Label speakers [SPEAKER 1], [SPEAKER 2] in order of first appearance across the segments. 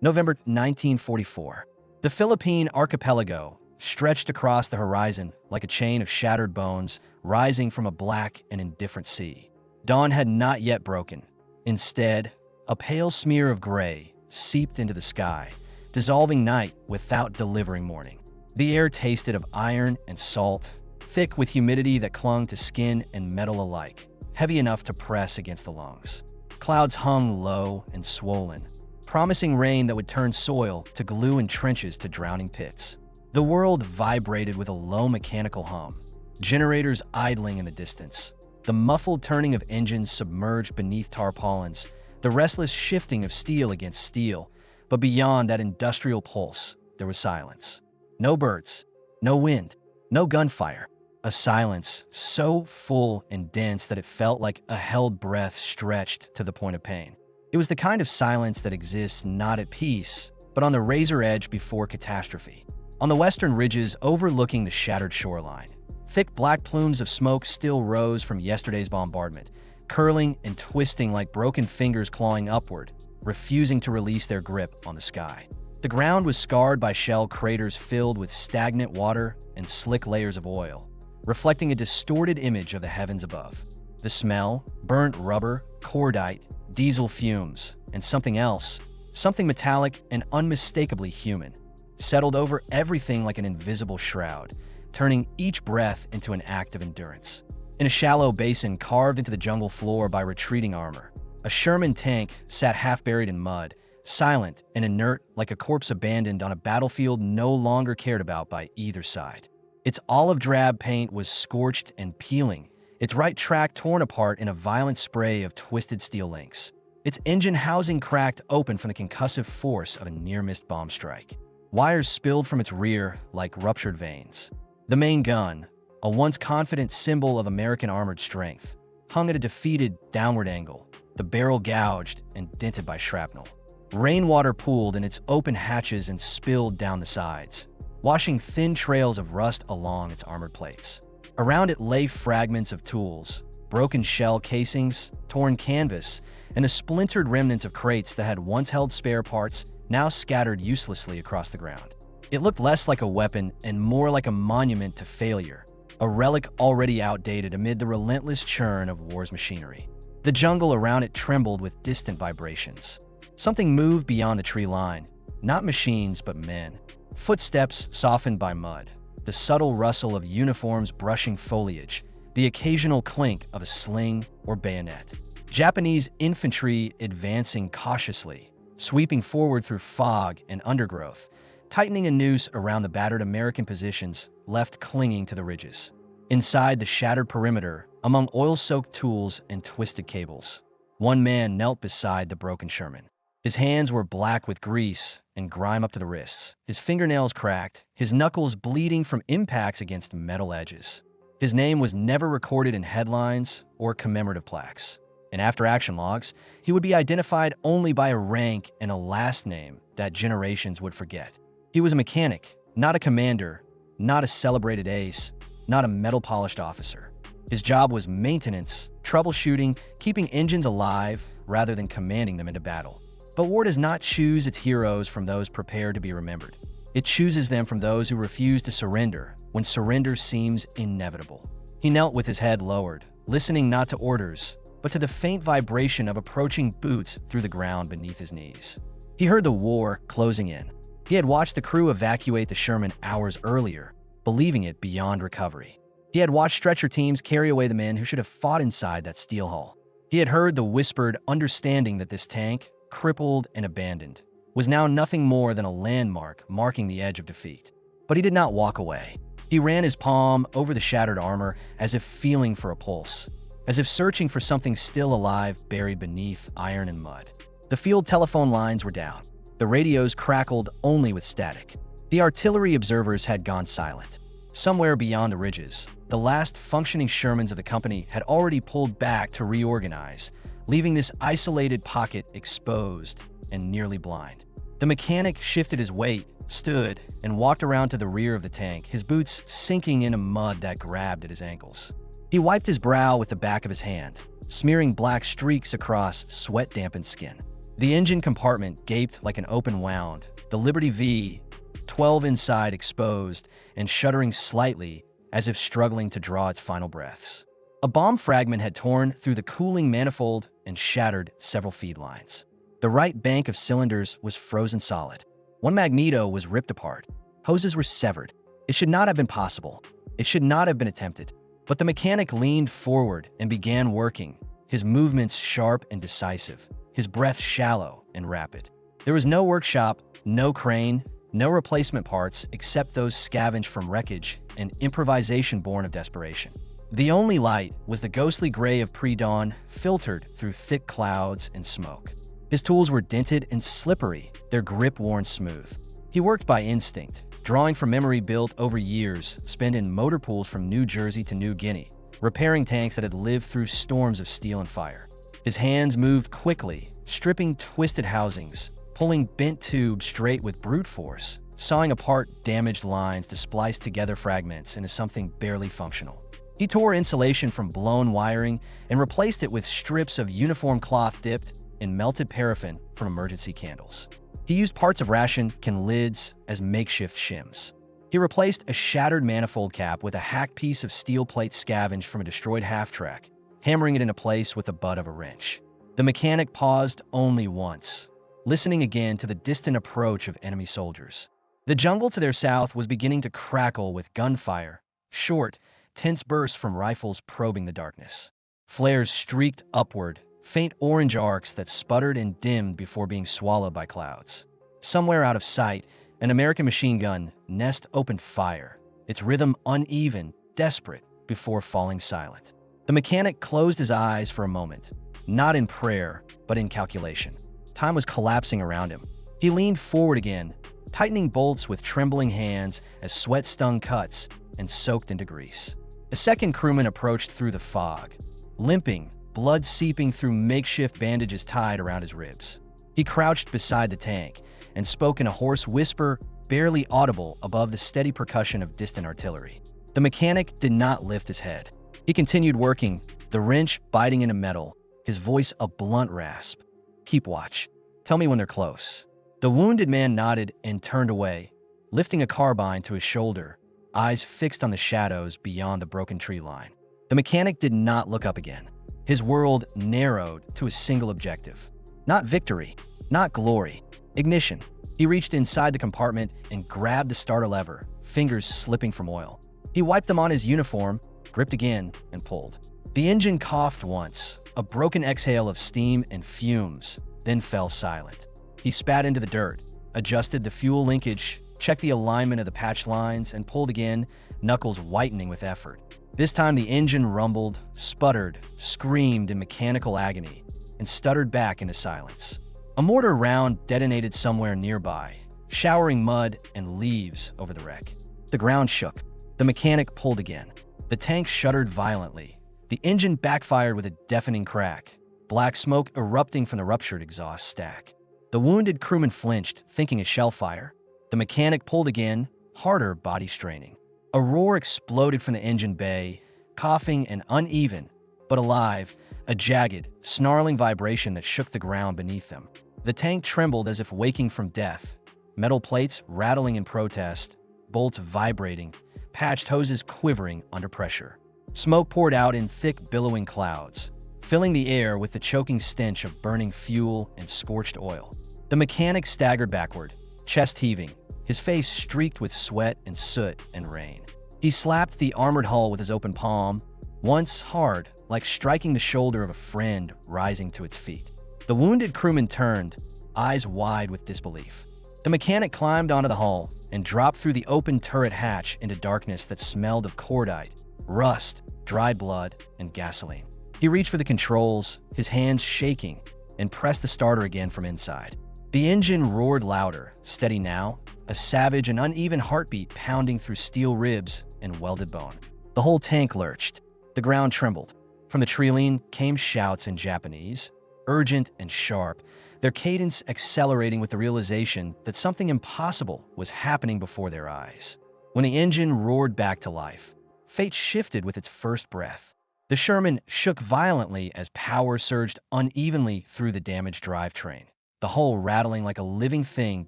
[SPEAKER 1] November 1944. The Philippine archipelago stretched across the horizon like a chain of shattered bones rising from a black and indifferent sea. Dawn had not yet broken. Instead, a pale smear of gray seeped into the sky, dissolving night without delivering morning. The air tasted of iron and salt, thick with humidity that clung to skin and metal alike, heavy enough to press against the lungs. Clouds hung low and swollen, promising rain that would turn soil to glue and trenches to drowning pits. The world vibrated with a low mechanical hum, generators idling in the distance, the muffled turning of engines submerged beneath tarpaulins, the restless shifting of steel against steel. But beyond that industrial pulse, there was silence. No birds, no wind, no gunfire. A silence so full and dense that it felt like a held breath stretched to the point of pain. It was the kind of silence that exists not at peace, but on the razor edge before catastrophe. On the western ridges overlooking the shattered shoreline, thick black plumes of smoke still rose from yesterday's bombardment, curling and twisting like broken fingers clawing upward, refusing to release their grip on the sky. The ground was scarred by shell craters filled with stagnant water and slick layers of oil, reflecting a distorted image of the heavens above. The smell, burnt rubber, cordite, diesel fumes, and something else, something metallic and unmistakably human, settled over everything like an invisible shroud, turning each breath into an act of endurance. In a shallow basin carved into the jungle floor by retreating armor, a Sherman tank sat half-buried in mud, silent and inert like a corpse abandoned on a battlefield no longer cared about by either side. Its olive-drab paint was scorched and peeling, its right track torn apart in a violent spray of twisted steel links. Its engine housing cracked open from the concussive force of a near-missed bomb strike. Wires spilled from its rear like ruptured veins. The main gun, a once confident symbol of American armored strength, hung at a defeated, downward angle, the barrel gouged and dented by shrapnel. Rainwater pooled in its open hatches and spilled down the sides, washing thin trails of rust along its armored plates. Around it lay fragments of tools, broken shell casings, torn canvas, and the splintered remnants of crates that had once held spare parts, now scattered uselessly across the ground. It looked less like a weapon and more like a monument to failure, a relic already outdated amid the relentless churn of war's machinery. The jungle around it trembled with distant vibrations. Something moved beyond the tree line, not machines but men. Footsteps softened by mud, the subtle rustle of uniforms brushing foliage, the occasional clink of a sling or bayonet. Japanese infantry advancing cautiously, sweeping forward through fog and undergrowth, tightening a noose around the battered American positions left clinging to the ridges. Inside the shattered perimeter, among oil-soaked tools and twisted cables, one man knelt beside the broken Sherman. His hands were black with grease and grime up to the wrists, his fingernails cracked, his knuckles bleeding from impacts against metal edges. His name was never recorded in headlines or commemorative plaques. In after-action logs, he would be identified only by a rank and a last name that generations would forget. He was a mechanic, not a commander, not a celebrated ace, not a metal-polished officer. His job was maintenance, troubleshooting, keeping engines alive rather than commanding them into battle. But war does not choose its heroes from those prepared to be remembered. It chooses them from those who refuse to surrender when surrender seems inevitable. He knelt with his head lowered, listening not to orders, but to the faint vibration of approaching boots through the ground beneath his knees. He heard the war closing in. He had watched the crew evacuate the Sherman hours earlier, believing it beyond recovery. He had watched stretcher teams carry away the men who should have fought inside that steel hull. He had heard the whispered understanding that this tank, crippled and abandoned, was now nothing more than a landmark marking the edge of defeat. But he did not walk away. He ran his palm over the shattered armor as if feeling for a pulse, as if searching for something still alive buried beneath iron and mud. The field telephone lines were down. The radios crackled only with static. The artillery observers had gone silent. Somewhere beyond the ridges, the last functioning Shermans of the company had already pulled back to reorganize, leaving this isolated pocket exposed and nearly blind. The mechanic shifted his weight, stood, and walked around to the rear of the tank, his boots sinking into mud that grabbed at his ankles. He wiped his brow with the back of his hand, smearing black streaks across sweat-dampened skin. The engine compartment gaped like an open wound, the Liberty V, 12 inside exposed and shuddering slightly as if struggling to draw its final breaths. A bomb fragment had torn through the cooling manifold and shattered several feed lines. The right bank of cylinders was frozen solid. One magneto was ripped apart. Hoses were severed. It should not have been possible. It should not have been attempted. But the mechanic leaned forward and began working, his movements sharp and decisive, his breath shallow and rapid. There was no workshop, no crane, no replacement parts except those scavenged from wreckage and improvisation born of desperation. The only light was the ghostly gray of pre-dawn, filtered through thick clouds and smoke. His tools were dented and slippery, their grip worn smooth. He worked by instinct, drawing from memory built over years spent in motor pools from New Jersey to New Guinea, repairing tanks that had lived through storms of steel and fire. His hands moved quickly, stripping twisted housings, pulling bent tubes straight with brute force, sawing apart damaged lines to splice together fragments into something barely functional. He tore insulation from blown wiring and replaced it with strips of uniform cloth dipped in melted paraffin from emergency candles. He used parts of ration can lids as makeshift shims. He replaced a shattered manifold cap with a hacked piece of steel plate scavenged from a destroyed half-track, hammering it into place with the butt of a wrench. The mechanic paused only once, listening again to the distant approach of enemy soldiers. The jungle to their south was beginning to crackle with gunfire, short, tense bursts from rifles probing the darkness. Flares streaked upward, faint orange arcs that sputtered and dimmed before being swallowed by clouds. Somewhere out of sight, an American machine gun nest opened fire, its rhythm uneven, desperate, before falling silent. The mechanic closed his eyes for a moment, not in prayer, but in calculation. Time was collapsing around him. He leaned forward again, tightening bolts with trembling hands as sweat stung cuts and soaked into grease. A second crewman approached through the fog, limping, blood seeping through makeshift bandages tied around his ribs. He crouched beside the tank and spoke in a hoarse whisper barely audible above the steady percussion of distant artillery. The mechanic did not lift his head. He continued working, the wrench biting into metal, his voice a blunt rasp. "Keep watch. Tell me when they're close." The wounded man nodded and turned away, lifting a carbine to his shoulder, eyes fixed on the shadows beyond the broken tree line. The mechanic did not look up again. His world narrowed to a single objective. Not victory, not glory, ignition. He reached inside the compartment and grabbed the starter lever, fingers slipping from oil. He wiped them on his uniform, gripped again, and pulled. The engine coughed once, a broken exhale of steam and fumes, then fell silent. He spat into the dirt, adjusted the fuel linkage, checked the alignment of the patch lines, and pulled again, knuckles whitening with effort. This time the engine rumbled, sputtered, screamed in mechanical agony, and stuttered back into silence. A mortar round detonated somewhere nearby, showering mud and leaves over the wreck. The ground shook. The mechanic pulled again. The tank shuddered violently. The engine backfired with a deafening crack, black smoke erupting from the ruptured exhaust stack. The wounded crewman flinched, thinking a shell fire. The mechanic pulled again, harder body straining. A roar exploded from the engine bay, coughing and uneven, but alive, a jagged, snarling vibration that shook the ground beneath them. The tank trembled as if waking from death, metal plates rattling in protest, bolts vibrating, patched hoses quivering under pressure. Smoke poured out in thick, billowing clouds, filling the air with the choking stench of burning fuel and scorched oil. The mechanic staggered backward, chest heaving, his face streaked with sweat and soot and rain. He slapped the armored hull with his open palm, once hard, like striking the shoulder of a friend rising to its feet. The wounded crewman turned, eyes wide with disbelief. The mechanic climbed onto the hull and dropped through the open turret hatch into darkness that smelled of cordite, rust, dried blood, and gasoline. He reached for the controls, his hands shaking, and pressed the starter again from inside. The engine roared louder, steady now, a savage and uneven heartbeat pounding through steel ribs and welded bone. The whole tank lurched. The ground trembled. From the treeline came shouts in Japanese, urgent and sharp, their cadence accelerating with the realization that something impossible was happening before their eyes. When the engine roared back to life, fate shifted with its first breath. The Sherman shook violently as power surged unevenly through the damaged drivetrain. the hull rattling like a living thing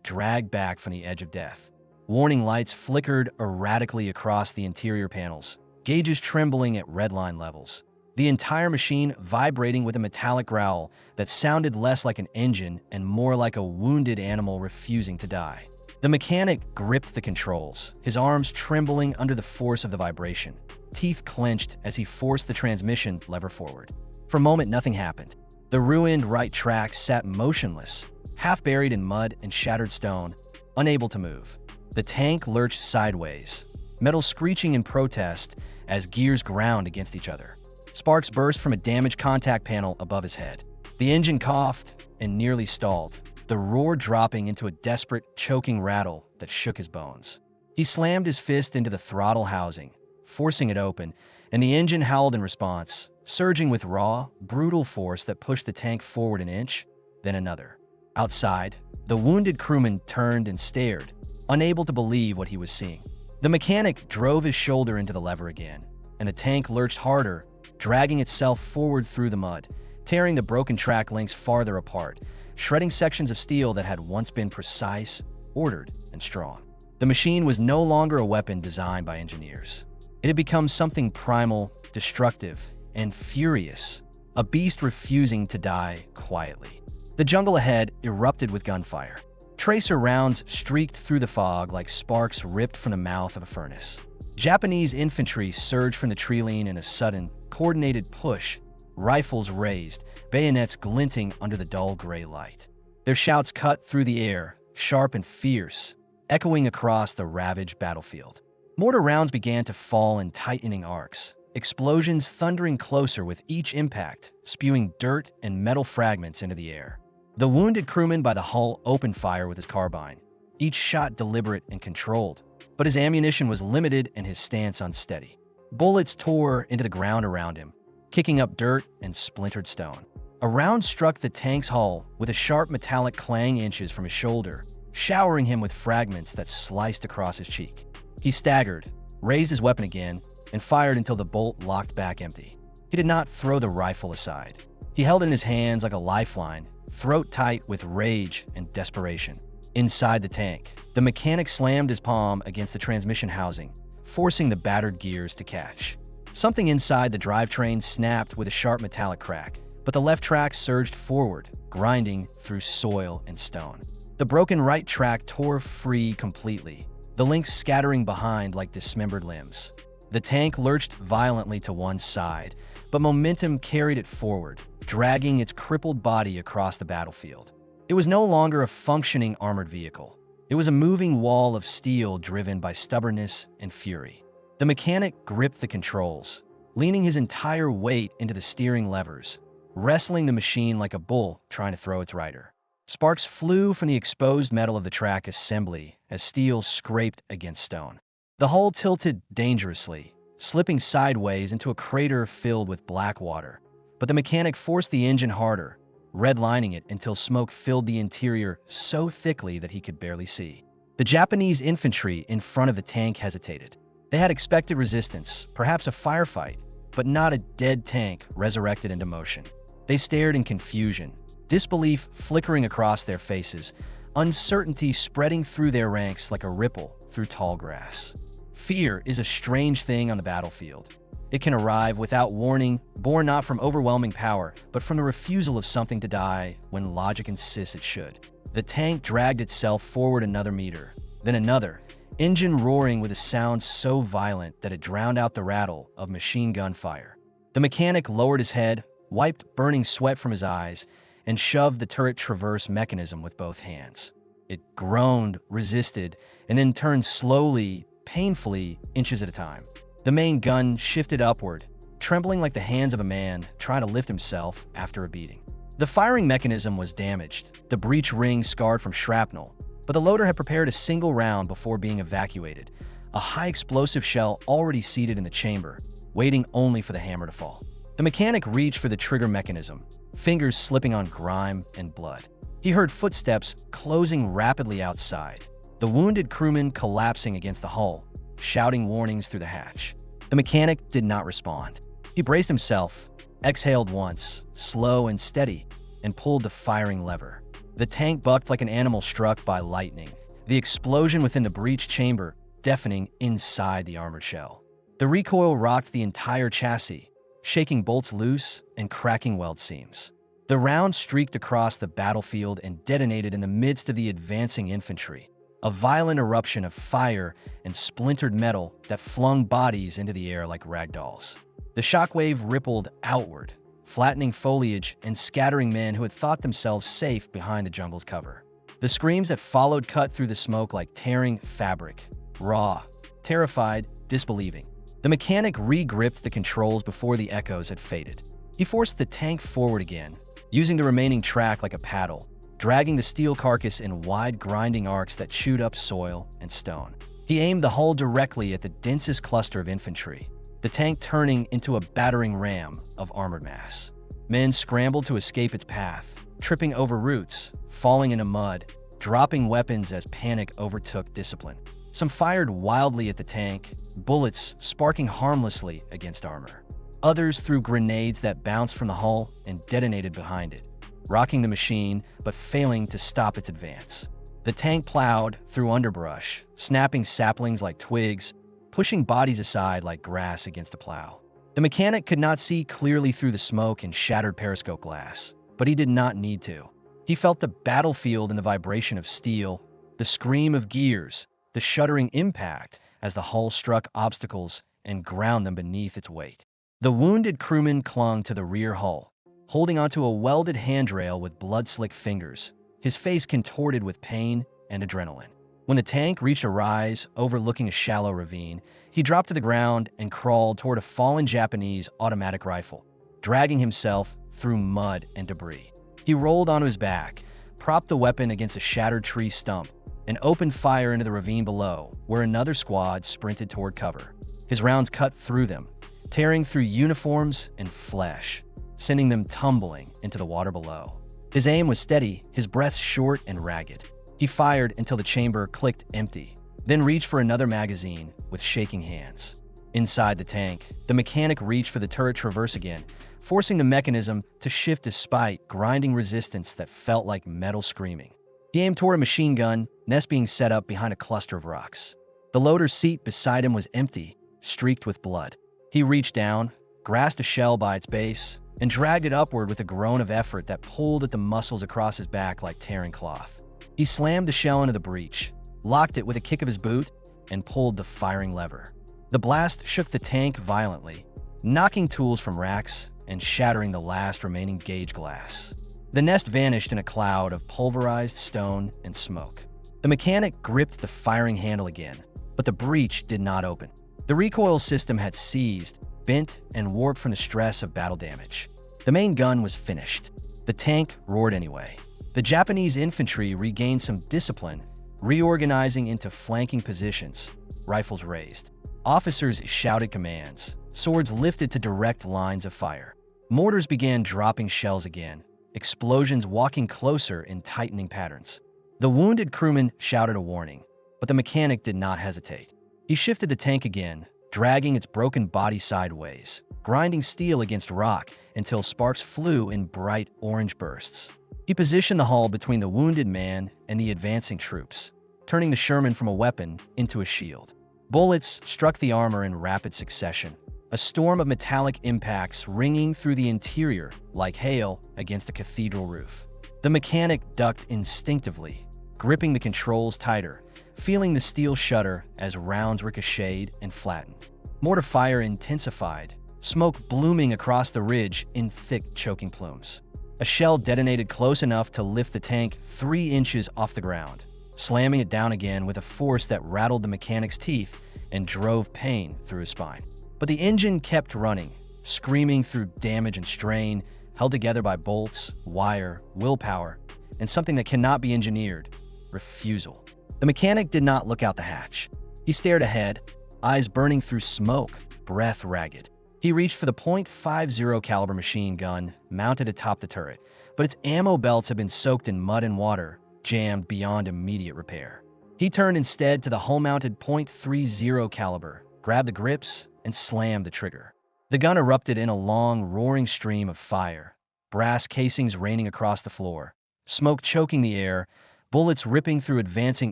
[SPEAKER 1] dragged back from the edge of death. Warning lights flickered erratically across the interior panels, gauges trembling at redline levels. The entire machine vibrating with a metallic growl that sounded less like an engine and more like a wounded animal refusing to die. The mechanic gripped the controls, his arms trembling under the force of the vibration, teeth clenched as he forced the transmission lever forward. For a moment, nothing happened. The ruined right track sat motionless, half buried in mud and shattered stone, unable to move. The tank lurched sideways, metal screeching in protest as gears ground against each other. Sparks burst from a damaged contact panel above his head. The engine coughed and nearly stalled, the roar dropping into a desperate, choking rattle that shook his bones. He slammed his fist into the throttle housing, forcing it open, and the engine howled in response, surging with raw, brutal force that pushed the tank forward an inch, then another. Outside, the wounded crewman turned and stared, unable to believe what he was seeing. The mechanic drove his shoulder into the lever again, and the tank lurched harder, dragging itself forward through the mud, tearing the broken track links farther apart, shredding sections of steel that had once been precise, ordered, and strong. The machine was no longer a weapon designed by engineers. It had become something primal, destructive, and furious, a beast refusing to die quietly. The jungle ahead erupted with gunfire. Tracer rounds streaked through the fog like sparks ripped from the mouth of a furnace. Japanese infantry surged from the treeline in a sudden, coordinated push, rifles raised, bayonets glinting under the dull gray light. Their shouts cut through the air, sharp and fierce, echoing across the ravaged battlefield. Mortar rounds began to fall in tightening arcs, explosions thundering closer with each impact, spewing dirt and metal fragments into the air. The wounded crewman by the hull opened fire with his carbine, each shot deliberate and controlled, but his ammunition was limited and his stance unsteady. Bullets tore into the ground around him, kicking up dirt and splintered stone. A round struck the tank's hull with a sharp metallic clang inches from his shoulder, showering him with fragments that sliced across his cheek. He staggered, raised his weapon again, and fired until the bolt locked back empty. He did not throw the rifle aside. He held it in his hands like a lifeline, throat tight with rage and desperation. Inside the tank, the mechanic slammed his palm against the transmission housing, forcing the battered gears to catch. Something inside the drivetrain snapped with a sharp metallic crack, but the left track surged forward, grinding through soil and stone. The broken right track tore free completely, the links scattering behind like dismembered limbs. The tank lurched violently to one side, but momentum carried it forward, dragging its crippled body across the battlefield. It was no longer a functioning armored vehicle. It was a moving wall of steel driven by stubbornness and fury. The mechanic gripped the controls, leaning his entire weight into the steering levers, wrestling the machine like a bull trying to throw its rider. Sparks flew from the exposed metal of the track assembly as steel scraped against stone. The hull tilted dangerously, slipping sideways into a crater filled with black water. But the mechanic forced the engine harder, redlining it until smoke filled the interior so thickly that he could barely see. The Japanese infantry in front of the tank hesitated. They had expected resistance, perhaps a firefight, but not a dead tank resurrected into motion. They stared in confusion, disbelief flickering across their faces, uncertainty spreading through their ranks like a ripple through tall grass. Fear is a strange thing on the battlefield. It can arrive without warning, born not from overwhelming power, but from the refusal of something to die when logic insists it should. The tank dragged itself forward another meter, then another, engine roaring with a sound so violent that it drowned out the rattle of machine gun fire. The mechanic lowered his head, wiped burning sweat from his eyes, and shoved the turret traverse mechanism with both hands. It groaned, resisted, and then turned slowly, painfully, inches at a time. The main gun shifted upward, trembling like the hands of a man trying to lift himself after a beating. The firing mechanism was damaged, the breech ring scarred from shrapnel, but the loader had prepared a single round before being evacuated, a high-explosive shell already seated in the chamber, waiting only for the hammer to fall. The mechanic reached for the trigger mechanism, fingers slipping on grime and blood. He heard footsteps closing rapidly outside, the wounded crewman collapsing against the hull, shouting warnings through the hatch. The mechanic did not respond. He braced himself, exhaled once, slow and steady, and pulled the firing lever. The tank bucked like an animal struck by lightning, the explosion within the breech chamber deafening inside the armored shell. The recoil rocked the entire chassis, shaking bolts loose and cracking weld seams. The round streaked across the battlefield and detonated in the midst of the advancing infantry, a violent eruption of fire and splintered metal that flung bodies into the air like ragdolls. The shockwave rippled outward, flattening foliage and scattering men who had thought themselves safe behind the jungle's cover. The screams that followed cut through the smoke like tearing fabric, raw, terrified, disbelieving. The mechanic re-gripped the controls before the echoes had faded. He forced the tank forward again, using the remaining track like a paddle, dragging the steel carcass in wide grinding arcs that chewed up soil and stone. He aimed the hull directly at the densest cluster of infantry, the tank turning into a battering ram of armored mass. Men scrambled to escape its path, tripping over roots, falling into mud, dropping weapons as panic overtook discipline. Some fired wildly at the tank, bullets sparking harmlessly against armor. Others threw grenades that bounced from the hull and detonated behind it, rocking the machine but failing to stop its advance. The tank plowed through underbrush, snapping saplings like twigs, pushing bodies aside like grass against a plow. The mechanic could not see clearly through the smoke and shattered periscope glass, but he did not need to. He felt the battlefield in the vibration of steel, the scream of gears, the shuddering impact as the hull struck obstacles and ground them beneath its weight. The wounded crewman clung to the rear hull, holding onto a welded handrail with blood-slick fingers, his face contorted with pain and adrenaline. When the tank reached a rise overlooking a shallow ravine, he dropped to the ground and crawled toward a fallen Japanese automatic rifle, dragging himself through mud and debris. He rolled onto his back, propped the weapon against a shattered tree stump, and opened fire into the ravine below, where another squad sprinted toward cover. His rounds cut through them, tearing through uniforms and flesh, sending them tumbling into the water below. His aim was steady, his breath short and ragged. He fired until the chamber clicked empty, then reached for another magazine with shaking hands. Inside the tank, the mechanic reached for the turret traverse again, forcing the mechanism to shift despite grinding resistance that felt like metal screaming. He aimed toward a machine gun, nest being set up behind a cluster of rocks. The loader's seat beside him was empty, streaked with blood. He reached down, grasped a shell by its base, and dragged it upward with a groan of effort that pulled at the muscles across his back like tearing cloth. He slammed the shell into the breech, locked it with a kick of his boot, and pulled the firing lever. The blast shook the tank violently, knocking tools from racks and shattering the last remaining gauge glass. The nest vanished in a cloud of pulverized stone and smoke. The mechanic gripped the firing handle again, but the breech did not open. The recoil system had seized, bent, and warped from the stress of battle damage. The main gun was finished. The tank roared anyway. The Japanese infantry regained some discipline, reorganizing into flanking positions, rifles raised. Officers shouted commands, swords lifted to direct lines of fire. Mortars began dropping shells again, explosions walking closer in tightening patterns. The wounded crewman shouted a warning, but the mechanic did not hesitate. He shifted the tank again, dragging its broken body sideways, grinding steel against rock until sparks flew in bright orange bursts. He positioned the hull between the wounded man and the advancing troops, turning the Sherman from a weapon into a shield. Bullets struck the armor in rapid succession, a storm of metallic impacts ringing through the interior like hail against a cathedral roof. The mechanic ducked instinctively, gripping the controls tighter, feeling the steel shudder as rounds ricocheted and flattened. Mortar fire intensified, smoke blooming across the ridge in thick, choking plumes. A shell detonated close enough to lift the tank 3 inches off the ground, slamming it down again with a force that rattled the mechanic's teeth and drove pain through his spine. But the engine kept running, screaming through damage and strain, held together by bolts, wire, willpower, and something that cannot be engineered: refusal. The mechanic did not look out the hatch. He stared ahead, eyes burning through smoke, breath ragged. He reached for the .50 caliber machine gun mounted atop the turret, but its ammo belts had been soaked in mud and water, jammed beyond immediate repair. He turned instead to the hull-mounted .30 caliber, grabbed the grips, and slammed the trigger. The gun erupted in a long, roaring stream of fire, brass casings raining across the floor, smoke choking the air, bullets ripping through advancing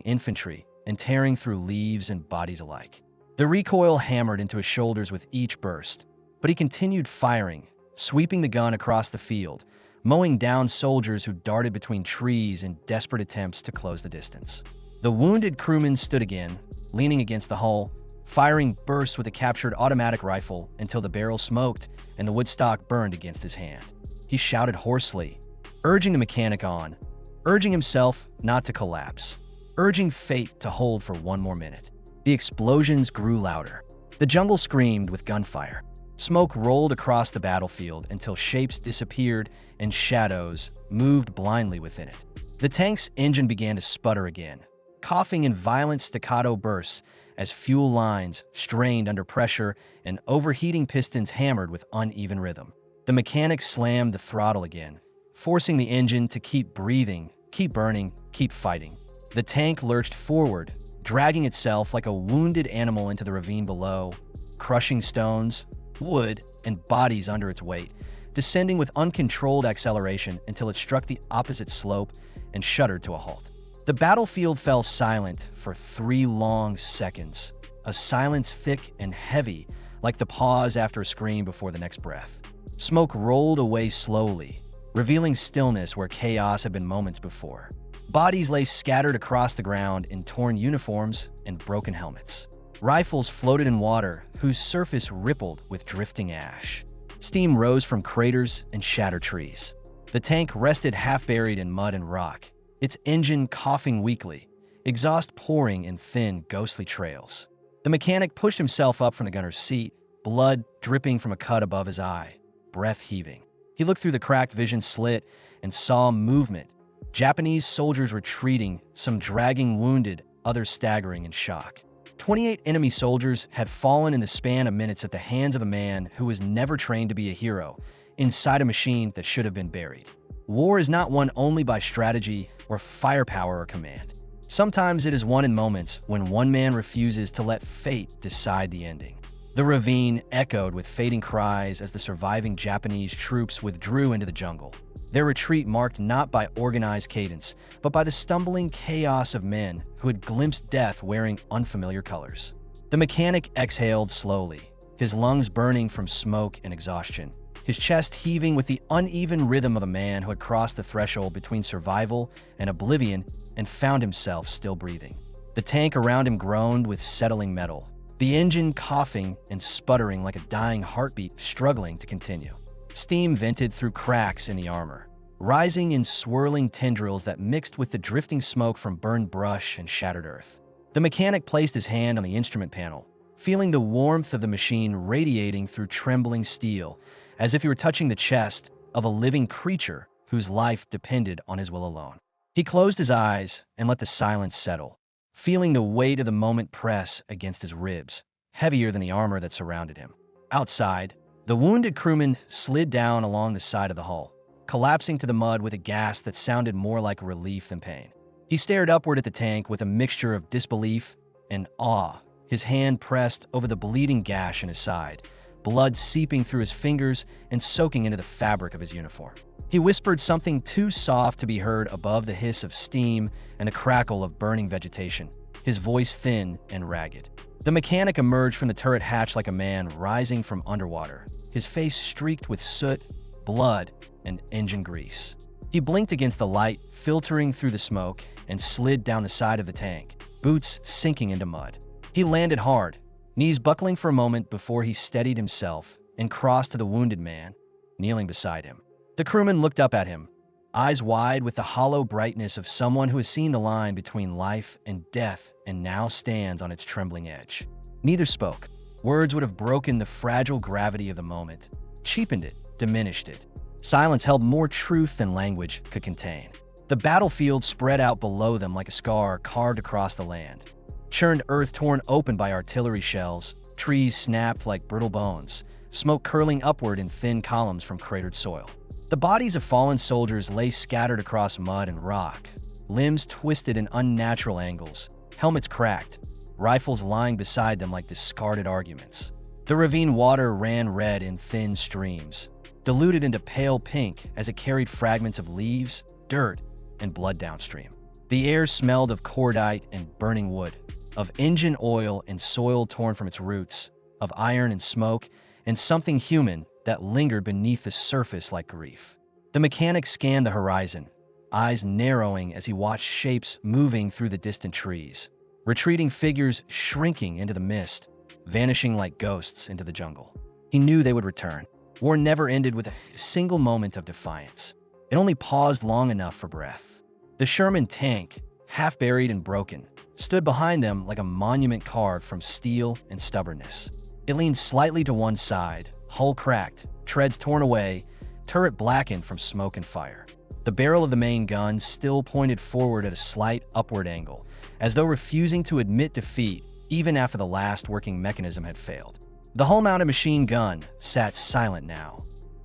[SPEAKER 1] infantry and tearing through leaves and bodies alike. The recoil hammered into his shoulders with each burst, but he continued firing, sweeping the gun across the field, mowing down soldiers who darted between trees in desperate attempts to close the distance. The wounded crewman stood again, leaning against the hull, firing bursts with a captured automatic rifle until the barrel smoked and the woodstock burned against his hand. He shouted hoarsely, urging the mechanic on, urging himself not to collapse, urging fate to hold for one more minute. The explosions grew louder. The jungle screamed with gunfire. Smoke rolled across the battlefield until shapes disappeared and shadows moved blindly within it. The tank's engine began to sputter again, coughing in violent staccato bursts as fuel lines strained under pressure and overheating pistons hammered with uneven rhythm. The mechanic slammed the throttle again, forcing the engine to keep breathing, keep burning, keep fighting. The tank lurched forward, dragging itself like a wounded animal into the ravine below, crushing stones, wood, and bodies under its weight, descending with uncontrolled acceleration until it struck the opposite slope and shuddered to a halt. The battlefield fell silent for 3 long seconds, a silence thick and heavy, like the pause after a scream before the next breath. Smoke rolled away slowly, revealing stillness where chaos had been moments before. Bodies lay scattered across the ground in torn uniforms and broken helmets. Rifles floated in water whose surface rippled with drifting ash. Steam rose from craters and shattered trees. The tank rested half-buried in mud and rock, its engine coughing weakly, exhaust pouring in thin, ghostly trails. The mechanic pushed himself up from the gunner's seat, blood dripping from a cut above his eye, breath heaving. He looked through the cracked vision slit and saw movement. Japanese soldiers retreating, some dragging wounded, others staggering in shock. 28 enemy soldiers had fallen in the span of minutes at the hands of a man who was never trained to be a hero, inside a machine that should have been buried. War is not won only by strategy or firepower or command. Sometimes it is won in moments when one man refuses to let fate decide the ending. The ravine echoed with fading cries as the surviving Japanese troops withdrew into the jungle. Their retreat marked not by organized cadence, but by the stumbling chaos of men who had glimpsed death wearing unfamiliar colors. The mechanic exhaled slowly, his lungs burning from smoke and exhaustion, his chest heaving with the uneven rhythm of a man who had crossed the threshold between survival and oblivion and found himself still breathing. The tank around him groaned with settling metal, the engine coughing and sputtering like a dying heartbeat struggling to continue. Steam vented through cracks in the armor, rising in swirling tendrils that mixed with the drifting smoke from burned brush and shattered earth. The mechanic placed his hand on the instrument panel, feeling the warmth of the machine radiating through trembling steel, as if he were touching the chest of a living creature whose life depended on his will alone. He closed his eyes and let the silence settle, feeling the weight of the moment press against his ribs, heavier than the armor that surrounded him. Outside, the wounded crewman slid down along the side of the hull, collapsing to the mud with a gasp that sounded more like relief than pain. He stared upward at the tank with a mixture of disbelief and awe, his hand pressed over the bleeding gash in his side, blood seeping through his fingers and soaking into the fabric of his uniform. He whispered something too soft to be heard above the hiss of steam and the crackle of burning vegetation, his voice thin and ragged. The mechanic emerged from the turret hatch like a man rising from underwater, his face streaked with soot, blood, and engine grease. He blinked against the light filtering through the smoke and slid down the side of the tank, boots sinking into mud. He landed hard, knees buckling for a moment before he steadied himself and crossed to the wounded man, kneeling beside him. The crewman looked up at him, eyes wide with the hollow brightness of someone who has seen the line between life and death and now stands on its trembling edge. Neither spoke. Words would have broken the fragile gravity of the moment, cheapened it, diminished it. Silence held more truth than language could contain. The battlefield spread out below them like a scar carved across the land. Churned earth torn open by artillery shells, trees snapped like brittle bones, smoke curling upward in thin columns from cratered soil. The bodies of fallen soldiers lay scattered across mud and rock, limbs twisted in unnatural angles, helmets cracked, rifles lying beside them like discarded arguments. The ravine water ran red in thin streams, diluted into pale pink as it carried fragments of leaves, dirt, and blood downstream. The air smelled of cordite and burning wood, of engine oil and soil torn from its roots, of iron and smoke, and something human that lingered beneath the surface like grief. The mechanic scanned the horizon, eyes narrowing as he watched shapes moving through the distant trees, retreating figures shrinking into the mist, vanishing like ghosts into the jungle. He knew they would return. War never ended with a single moment of defiance. It only paused long enough for breath. The Sherman tank, half buried and broken, stood behind them like a monument carved from steel and stubbornness. It leaned slightly to one side, hull cracked, treads torn away, turret blackened from smoke and fire. The barrel of the main gun still pointed forward at a slight upward angle, as though refusing to admit defeat even after the last working mechanism had failed. The hull-mounted machine gun sat silent now,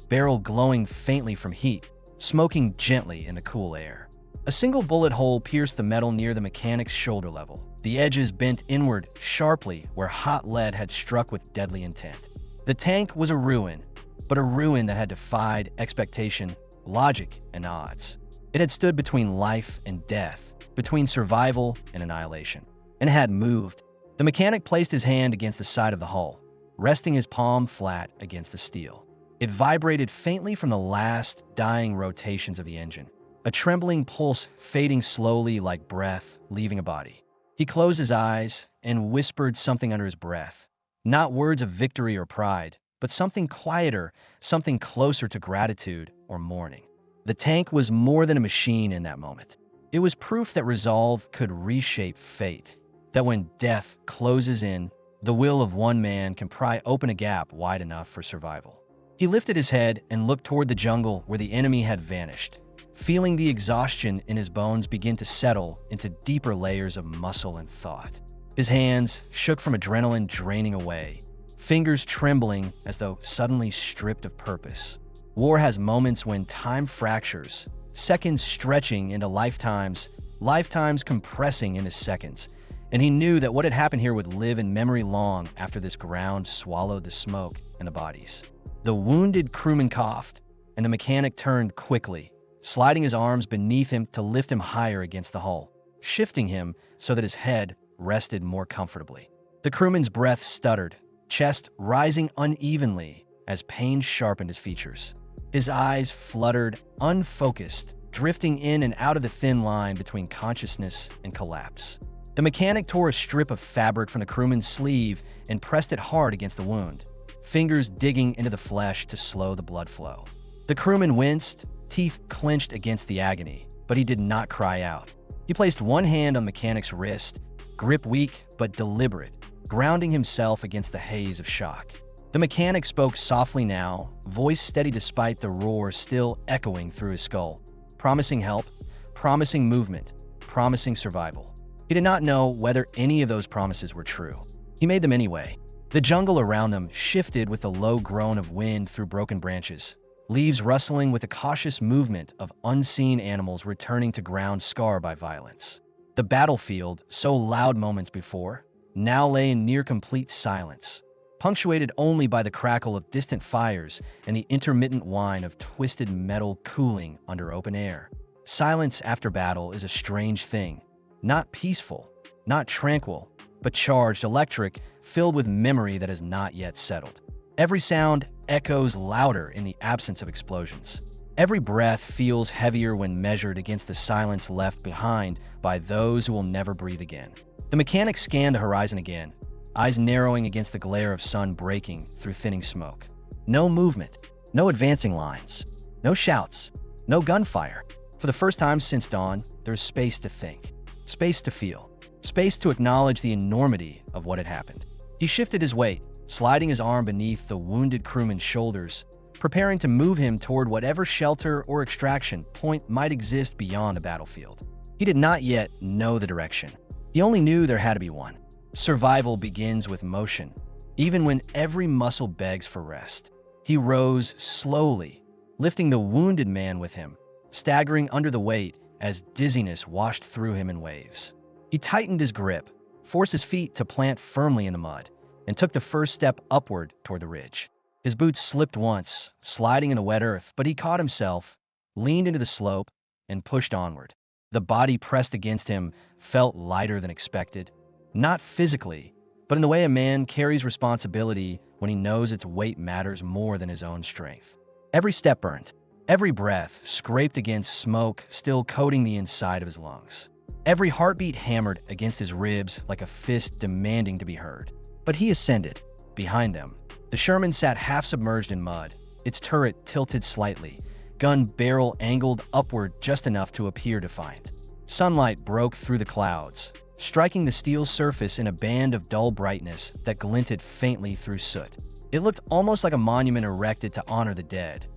[SPEAKER 1] barrel glowing faintly from heat, smoking gently in the cool air. A single bullet hole pierced the metal near the mechanic's shoulder level, the edges bent inward sharply where hot lead had struck with deadly intent. The tank was a ruin, but a ruin that had defied expectation, logic, and odds. It had stood between life and death, between survival and annihilation, and it had moved. The mechanic placed his hand against the side of the hull, resting his palm flat against the steel. It vibrated faintly from the last dying rotations of the engine, a trembling pulse fading slowly like breath leaving a body. He closed his eyes and whispered something under his breath, not words of victory or pride, but something quieter, something closer to gratitude or mourning. The tank was more than a machine in that moment. It was proof that resolve could reshape fate, that when death closes in, the will of one man can pry open a gap wide enough for survival. He lifted his head and looked toward the jungle where the enemy had vanished, feeling the exhaustion in his bones begin to settle into deeper layers of muscle and thought. His hands shook from adrenaline draining away, fingers trembling as though suddenly stripped of purpose. War has moments when time fractures, seconds stretching into lifetimes, lifetimes compressing into seconds, and he knew that what had happened here would live in memory long after this ground swallowed the smoke and the bodies. The wounded crewman coughed, and the mechanic turned quickly, sliding his arms beneath him to lift him higher against the hull, shifting him so that his head rested more comfortably. The crewman's breath stuttered, chest rising unevenly as pain sharpened his features. His eyes fluttered, unfocused, drifting in and out of the thin line between consciousness and collapse. The mechanic tore a strip of fabric from the crewman's sleeve and pressed it hard against the wound, fingers digging into the flesh to slow the blood flow. The crewman winced, teeth clenched against the agony, but he did not cry out. He placed one hand on the mechanic's wrist, grip weak but deliberate, grounding himself against the haze of shock. The mechanic spoke softly now, voice steady despite the roar still echoing through his skull, promising help, promising movement, promising survival. He did not know whether any of those promises were true. He made them anyway. The jungle around them shifted with the low groan of wind through broken branches, leaves rustling with the cautious movement of unseen animals returning to ground scarred by violence. The battlefield, so loud moments before, now lay in near complete silence, punctuated only by the crackle of distant fires and the intermittent whine of twisted metal cooling under open air. Silence after battle is a strange thing, not peaceful, not tranquil, but charged, electric, filled with memory that has not yet settled. Every sound echoes louder in the absence of explosions. Every breath feels heavier when measured against the silence left behind by those who will never breathe again. The mechanic scanned the horizon again, eyes narrowing against the glare of sun breaking through thinning smoke. No movement, no advancing lines, no shouts, no gunfire. For the first time since dawn, there's space to think, space to feel, space to acknowledge the enormity of what had happened. He shifted his weight, sliding his arm beneath the wounded crewman's shoulders, preparing to move him toward whatever shelter or extraction point might exist beyond the battlefield. He did not yet know the direction. He only knew there had to be one. Survival begins with motion, even when every muscle begs for rest. He rose slowly, lifting the wounded man with him, staggering under the weight as dizziness washed through him in waves. He tightened his grip, forced his feet to plant firmly in the mud, and took the first step upward toward the ridge. His boots slipped once, sliding in the wet earth, but he caught himself, leaned into the slope, and pushed onward. The body pressed against him felt lighter than expected. Not physically, but in the way a man carries responsibility when he knows its weight matters more than his own strength. Every step burned. Every breath scraped against smoke still coating the inside of his lungs. Every heartbeat hammered against his ribs like a fist demanding to be heard. But he ascended. Behind them, the Sherman sat half submerged in mud, its turret tilted slightly, gun barrel angled upward just enough to appear defiant. Sunlight broke through the clouds, striking the steel surface in a band of dull brightness that glinted faintly through soot. It looked almost like a monument erected to honor the dead.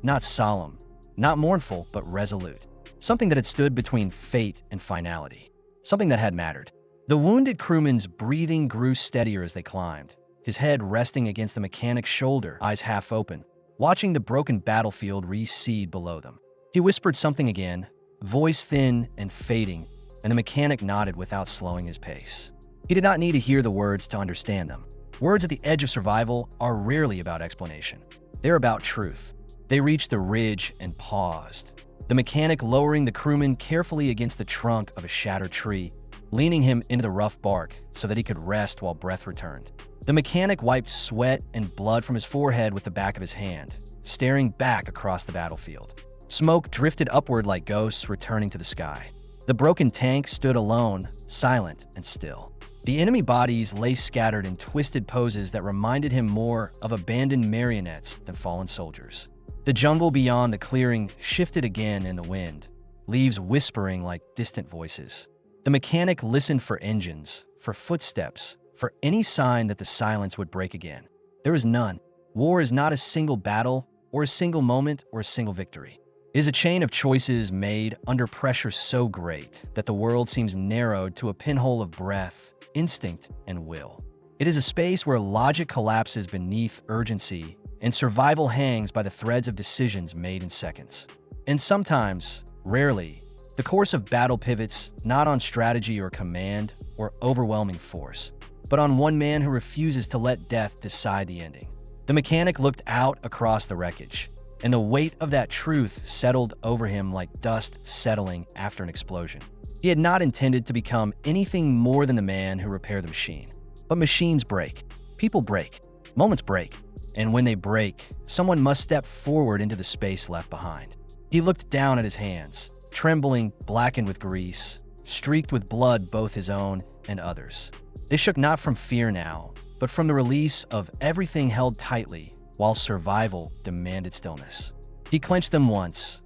[SPEAKER 1] Not solemn, not mournful, but resolute. Something that had stood between fate and finality. Something that had mattered. The wounded crewman's breathing grew steadier as they climbed, his head resting against the mechanic's shoulder, eyes half open, watching the broken battlefield recede below them. He whispered something again, voice thin and fading, and the mechanic nodded without slowing his pace. He did not need to hear the words to understand them. Words at the edge of survival are rarely about explanation. They're about truth. They reached the ridge and paused, the mechanic lowering the crewman carefully against the trunk of a shattered tree, leaning him into the rough bark so that he could rest while breath returned. The mechanic wiped sweat and blood from his forehead with the back of his hand, staring back across the battlefield. Smoke drifted upward like ghosts returning to the sky. The broken tank stood alone, silent and still. The enemy bodies lay scattered in twisted poses that reminded him more of abandoned marionettes than fallen soldiers. The jungle beyond the clearing shifted again in the wind, leaves whispering like distant voices. The mechanic listened for engines, for footsteps, for any sign that the silence would break again. There was none. War is not a single battle, or a single moment, or a single victory. It is a chain of choices made under pressure so great that the world seems narrowed to a pinhole of breath, instinct, and will. It is a space where logic collapses beneath urgency, and survival hangs by the threads of decisions made in seconds. And sometimes, rarely, the course of battle pivots not on strategy or command or overwhelming force, but on one man who refuses to let death decide the ending. The mechanic looked out across the wreckage, and the weight of that truth settled over him like dust settling after an explosion. He had not intended to become anything more than the man who repaired the machine. But machines break, people break, moments break, and when they break, someone must step forward into the space left behind. He looked down at his hands, trembling, blackened with grease, streaked with blood, both his own and others. They shook not from fear now, but from the release of everything held tightly while survival demanded stillness. He clenched them once,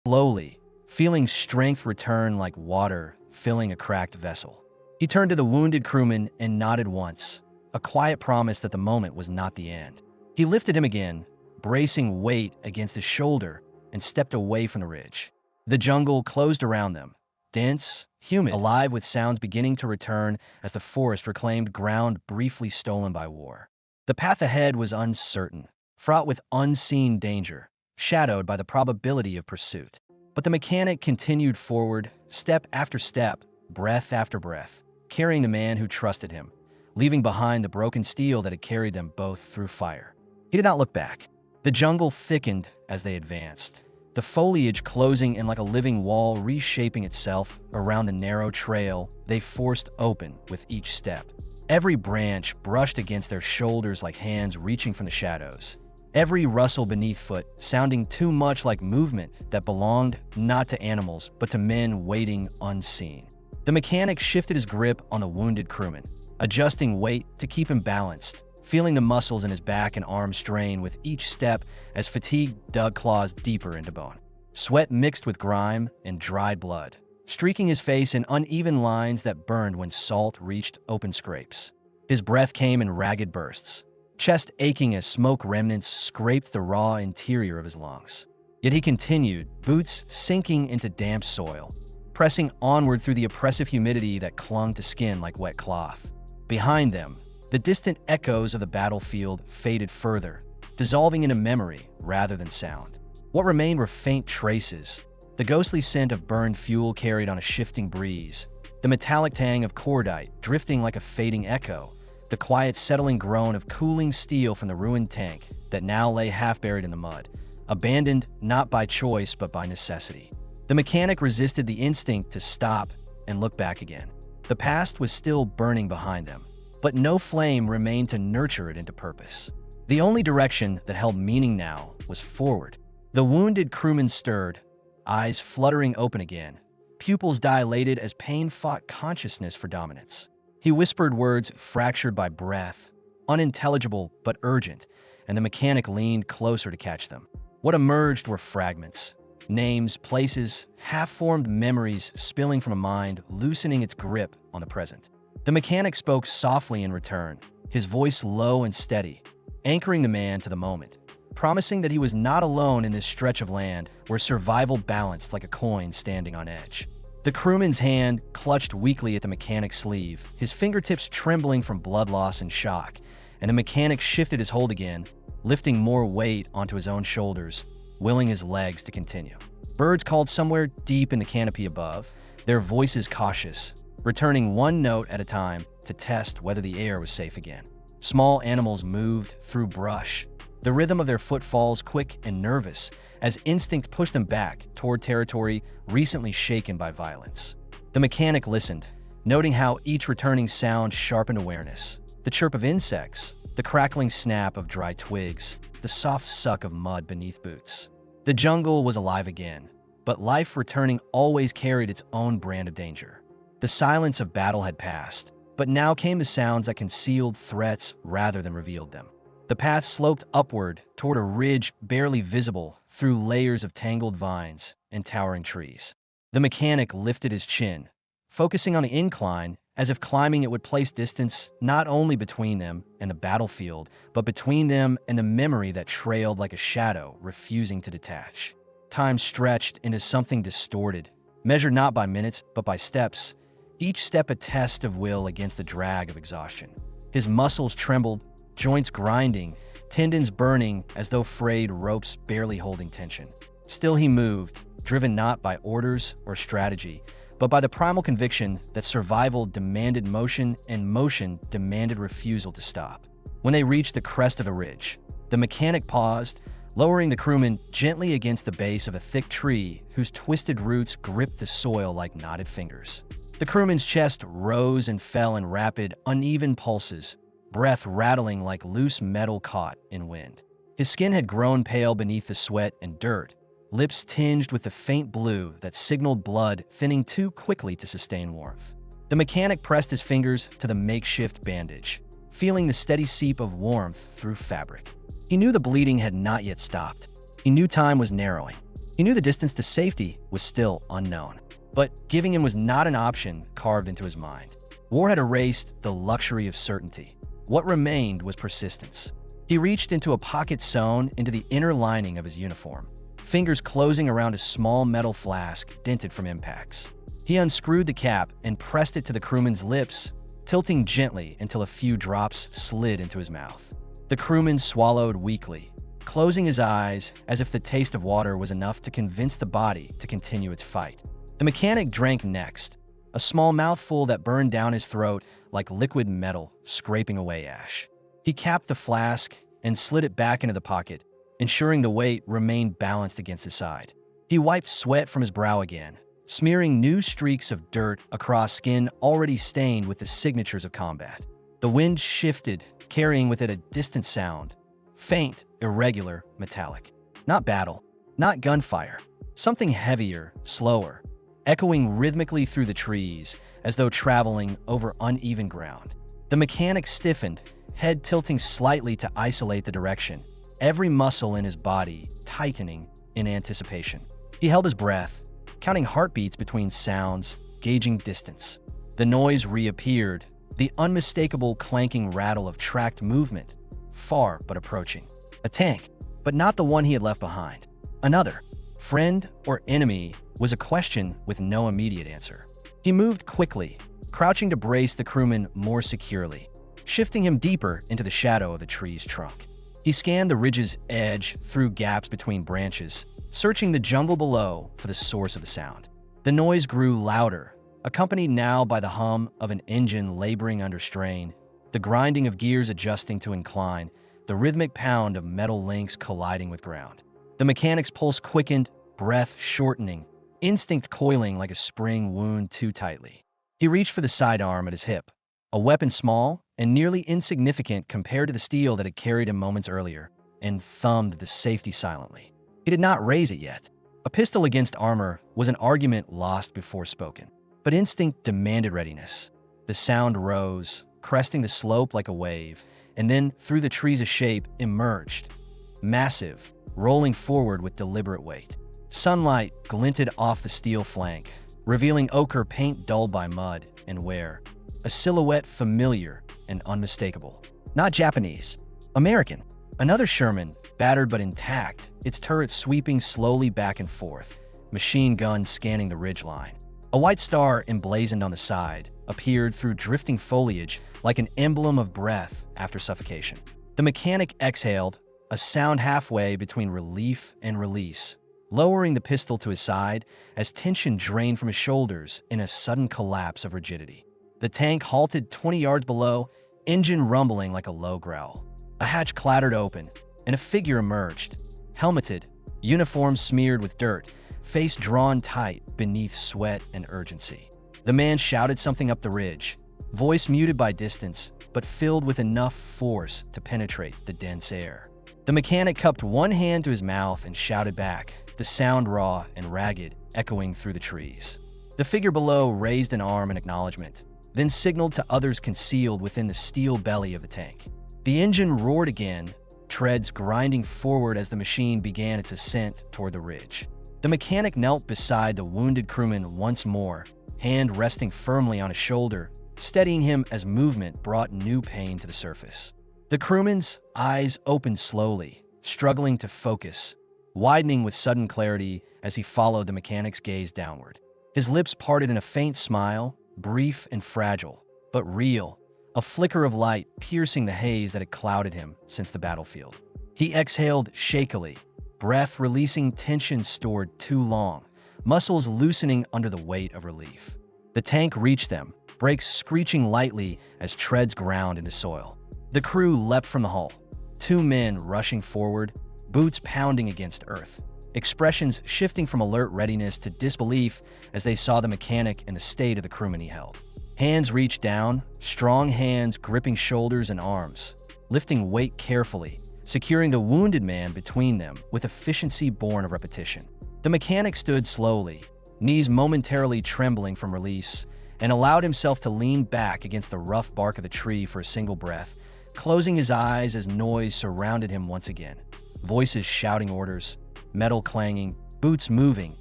[SPEAKER 1] slowly, feeling strength return like water filling a cracked vessel. He turned to the wounded crewman and nodded once, a quiet promise that the moment was not the end. He lifted him again, bracing weight against his shoulder, and stepped away from the ridge. The jungle closed around them, dense, humid, alive with sounds beginning to return as the forest reclaimed ground briefly stolen by war. The path ahead was uncertain, fraught with unseen danger, shadowed by the probability of pursuit. But the mechanic continued forward, step after step, breath after breath, carrying the man who trusted him, leaving behind the broken steel that had carried them both through fire. He did not look back. The jungle thickened as they advanced, the foliage closing in like a living wall reshaping itself around the narrow trail they forced open with each step. Every branch brushed against their shoulders like hands reaching from the shadows. Every rustle beneath foot sounding too much like movement that belonged not to animals but to men waiting unseen. The mechanic shifted his grip on the wounded crewman, adjusting weight to keep him balanced, feeling the muscles in his back and arms strain with each step as fatigue dug claws deeper into bone. Sweat mixed with grime and dried blood, streaking his face in uneven lines that burned when salt reached open scrapes. His breath came in ragged bursts, chest aching as smoke remnants scraped the raw interior of his lungs. Yet he continued, boots sinking into damp soil, pressing onward through the oppressive humidity that clung to skin like wet cloth. Behind them, the distant echoes of the battlefield faded further, dissolving into memory rather than sound. What remained were faint traces, the ghostly scent of burned fuel carried on a shifting breeze, the metallic tang of cordite drifting like a fading echo, the quiet settling groan of cooling steel from the ruined tank that now lay half buried in the mud, abandoned not by choice but by necessity. The mechanic resisted the instinct to stop and look back again. The past was still burning behind them, but no flame remained to nurture it into purpose. The only direction that held meaning now was forward. The wounded crewman stirred, eyes fluttering open again, pupils dilated as pain fought consciousness for dominance. He whispered words fractured by breath, unintelligible but urgent, and the mechanic leaned closer to catch them. What emerged were fragments. Names, places, half-formed memories spilling from a mind, loosening its grip on the present. The mechanic spoke softly in return, his voice low and steady, anchoring the man to the moment, promising that he was not alone in this stretch of land where survival balanced like a coin standing on edge. The crewman's hand clutched weakly at the mechanic's sleeve, his fingertips trembling from blood loss and shock, and the mechanic shifted his hold again, lifting more weight onto his own shoulders, willing his legs to continue. Birds called somewhere deep in the canopy above, their voices cautious, returning one note at a time to test whether the air was safe again. Small animals moved through brush, the rhythm of their footfalls quick and nervous as instinct pushed them back toward territory recently shaken by violence. The mechanic listened, noting how each returning sound sharpened awareness. The chirp of insects, the crackling snap of dry twigs, the soft suck of mud beneath boots. The jungle was alive again, but life returning always carried its own brand of danger. The silence of battle had passed, but now came the sounds that concealed threats rather than revealed them. The path sloped upward toward a ridge barely visible through layers of tangled vines and towering trees. The mechanic lifted his chin, focusing on the incline as if climbing it would place distance not only between them and the battlefield, but between them and the memory that trailed like a shadow, refusing to detach. Time stretched into something distorted, measured not by minutes, but by steps, each step a test of will against the drag of exhaustion. His muscles trembled, joints grinding, tendons burning as though frayed ropes barely holding tension. Still he moved, driven not by orders or strategy, but by the primal conviction that survival demanded motion and motion demanded refusal to stop. When they reached the crest of a ridge, the mechanic paused, lowering the crewman gently against the base of a thick tree whose twisted roots gripped the soil like knotted fingers. The crewman's chest rose and fell in rapid, uneven pulses, breath rattling like loose metal caught in wind. His skin had grown pale beneath the sweat and dirt, lips tinged with the faint blue that signaled blood thinning too quickly to sustain warmth. The mechanic pressed his fingers to the makeshift bandage, feeling the steady seep of warmth through fabric. He knew the bleeding had not yet stopped. He knew time was narrowing. He knew the distance to safety was still unknown. But giving in was not an option carved into his mind. War had erased the luxury of certainty. What remained was persistence. He reached into a pocket sewn into the inner lining of his uniform, fingers closing around a small metal flask dented from impacts. He unscrewed the cap and pressed it to the crewman's lips, tilting gently until a few drops slid into his mouth. The crewman swallowed weakly, closing his eyes as if the taste of water was enough to convince the body to continue its fight. The mechanic drank next, a small mouthful that burned down his throat like liquid metal scraping away ash. He capped the flask and slid it back into the pocket, ensuring the weight remained balanced against his side. He wiped sweat from his brow again, smearing new streaks of dirt across skin already stained with the signatures of combat. The wind shifted, carrying with it a distant sound, faint, irregular, metallic. Not battle, not gunfire, something heavier, slower, echoing rhythmically through the trees as though traveling over uneven ground. The mechanic stiffened, head tilting slightly to isolate the direction, every muscle in his body tightening in anticipation. He held his breath, counting heartbeats between sounds, gauging distance. The noise reappeared, the unmistakable clanking rattle of tracked movement, far but approaching. A tank, but not the one he had left behind. Another. Friend or enemy was a question with no immediate answer. He moved quickly, crouching to brace the crewman more securely, shifting him deeper into the shadow of the tree's trunk. He scanned the ridge's edge through gaps between branches, searching the jungle below for the source of the sound. The noise grew louder, accompanied now by the hum of an engine laboring under strain, the grinding of gears adjusting to incline, the rhythmic pound of metal links colliding with ground. The mechanic's pulse quickened, breath shortening, instinct coiling like a spring wound too tightly. He reached for the sidearm at his hip, a weapon small and nearly insignificant compared to the steel that had carried him moments earlier, and thumbed the safety silently. He did not raise it yet. A pistol against armor was an argument lost before spoken, but instinct demanded readiness. The sound rose, cresting the slope like a wave, and then, through the trees a shape emerged, massive, rolling forward with deliberate weight. Sunlight glinted off the steel flank, revealing ochre paint dulled by mud and wear, a silhouette familiar and unmistakable. Not Japanese, American. Another Sherman, battered but intact, its turret sweeping slowly back and forth, machine gun scanning the ridgeline. A white star emblazoned on the side appeared through drifting foliage like an emblem of breath after suffocation. The mechanic exhaled, a sound halfway between relief and release, lowering the pistol to his side as tension drained from his shoulders in a sudden collapse of rigidity. The tank halted 20 yards below, engine rumbling like a low growl. A hatch clattered open, and a figure emerged, helmeted, uniform smeared with dirt, face drawn tight beneath sweat and urgency. The man shouted something up the ridge, voice muted by distance, but filled with enough force to penetrate the dense air. The mechanic cupped one hand to his mouth and shouted back, the sound raw and ragged, echoing through the trees. The figure below raised an arm in acknowledgement, then signaled to others concealed within the steel belly of the tank. The engine roared again, treads grinding forward as the machine began its ascent toward the ridge. The mechanic knelt beside the wounded crewman once more, hand resting firmly on his shoulder, steadying him as movement brought new pain to the surface. The crewman's eyes opened slowly, struggling to focus, widening with sudden clarity as he followed the mechanic's gaze downward. His lips parted in a faint smile, brief and fragile, but real, a flicker of light piercing the haze that had clouded him since the battlefield. He exhaled shakily, breath releasing tension stored too long, muscles loosening under the weight of relief. The tank reached them, brakes screeching lightly as treads ground into soil. The crew leapt from the hull, two men rushing forward, boots pounding against earth, expressions shifting from alert readiness to disbelief as they saw the mechanic and the state of the crewman he held. Hands reached down, strong hands gripping shoulders and arms, lifting weight carefully, securing the wounded man between them with efficiency born of repetition. The mechanic stood slowly, knees momentarily trembling from release, and allowed himself to lean back against the rough bark of the tree for a single breath, closing his eyes as noise surrounded him once again. Voices shouting orders, metal clanging, boots moving,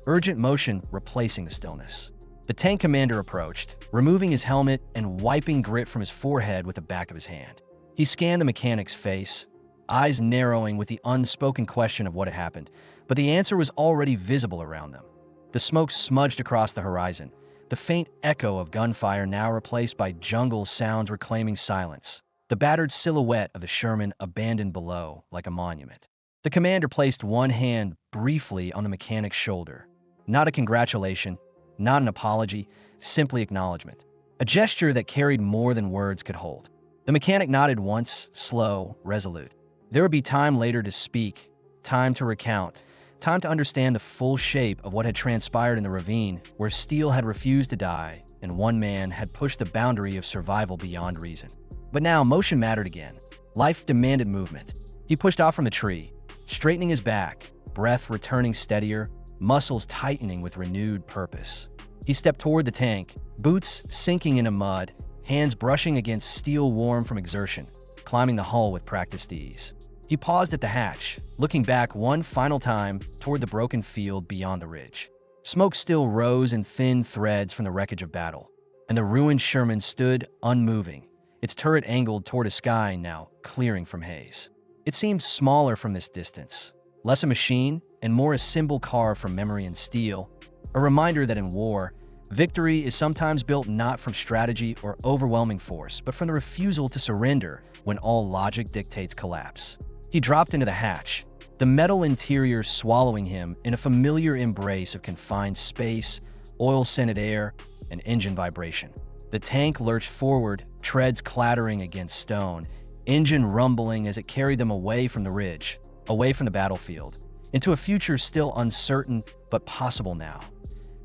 [SPEAKER 1] urgent motion replacing the stillness. The tank commander approached, removing his helmet and wiping grit from his forehead with the back of his hand. He scanned the mechanic's face, eyes narrowing with the unspoken question of what had happened, but the answer was already visible around them. The smoke smudged across the horizon, the faint echo of gunfire now replaced by jungle sounds reclaiming silence, the battered silhouette of the Sherman abandoned below like a monument. The commander placed one hand briefly on the mechanic's shoulder. Not a congratulation, not an apology, simply acknowledgement. A gesture that carried more than words could hold. The mechanic nodded once, slow, resolute. There would be time later to speak, time to recount, time to understand the full shape of what had transpired in the ravine where steel had refused to die and one man had pushed the boundary of survival beyond reason. But now motion mattered again. Life demanded movement. He pushed off from the tree, straightening his back, breath returning steadier, muscles tightening with renewed purpose. He stepped toward the tank, boots sinking into mud, hands brushing against steel warm from exertion, climbing the hull with practiced ease. He paused at the hatch, looking back one final time toward the broken field beyond the ridge. Smoke still rose in thin threads from the wreckage of battle, and the ruined Sherman stood unmoving, its turret angled toward a sky now clearing from haze. It seemed smaller from this distance, less a machine and more a symbol carved from memory and steel, a reminder that in war, victory is sometimes built not from strategy or overwhelming force, but from the refusal to surrender when all logic dictates collapse. He dropped into the hatch, the metal interior swallowing him in a familiar embrace of confined space, oil-scented air, and engine vibration. The tank lurched forward, treads clattering against stone, engine rumbling as it carried them away from the ridge, away from the battlefield, into a future still uncertain but possible now,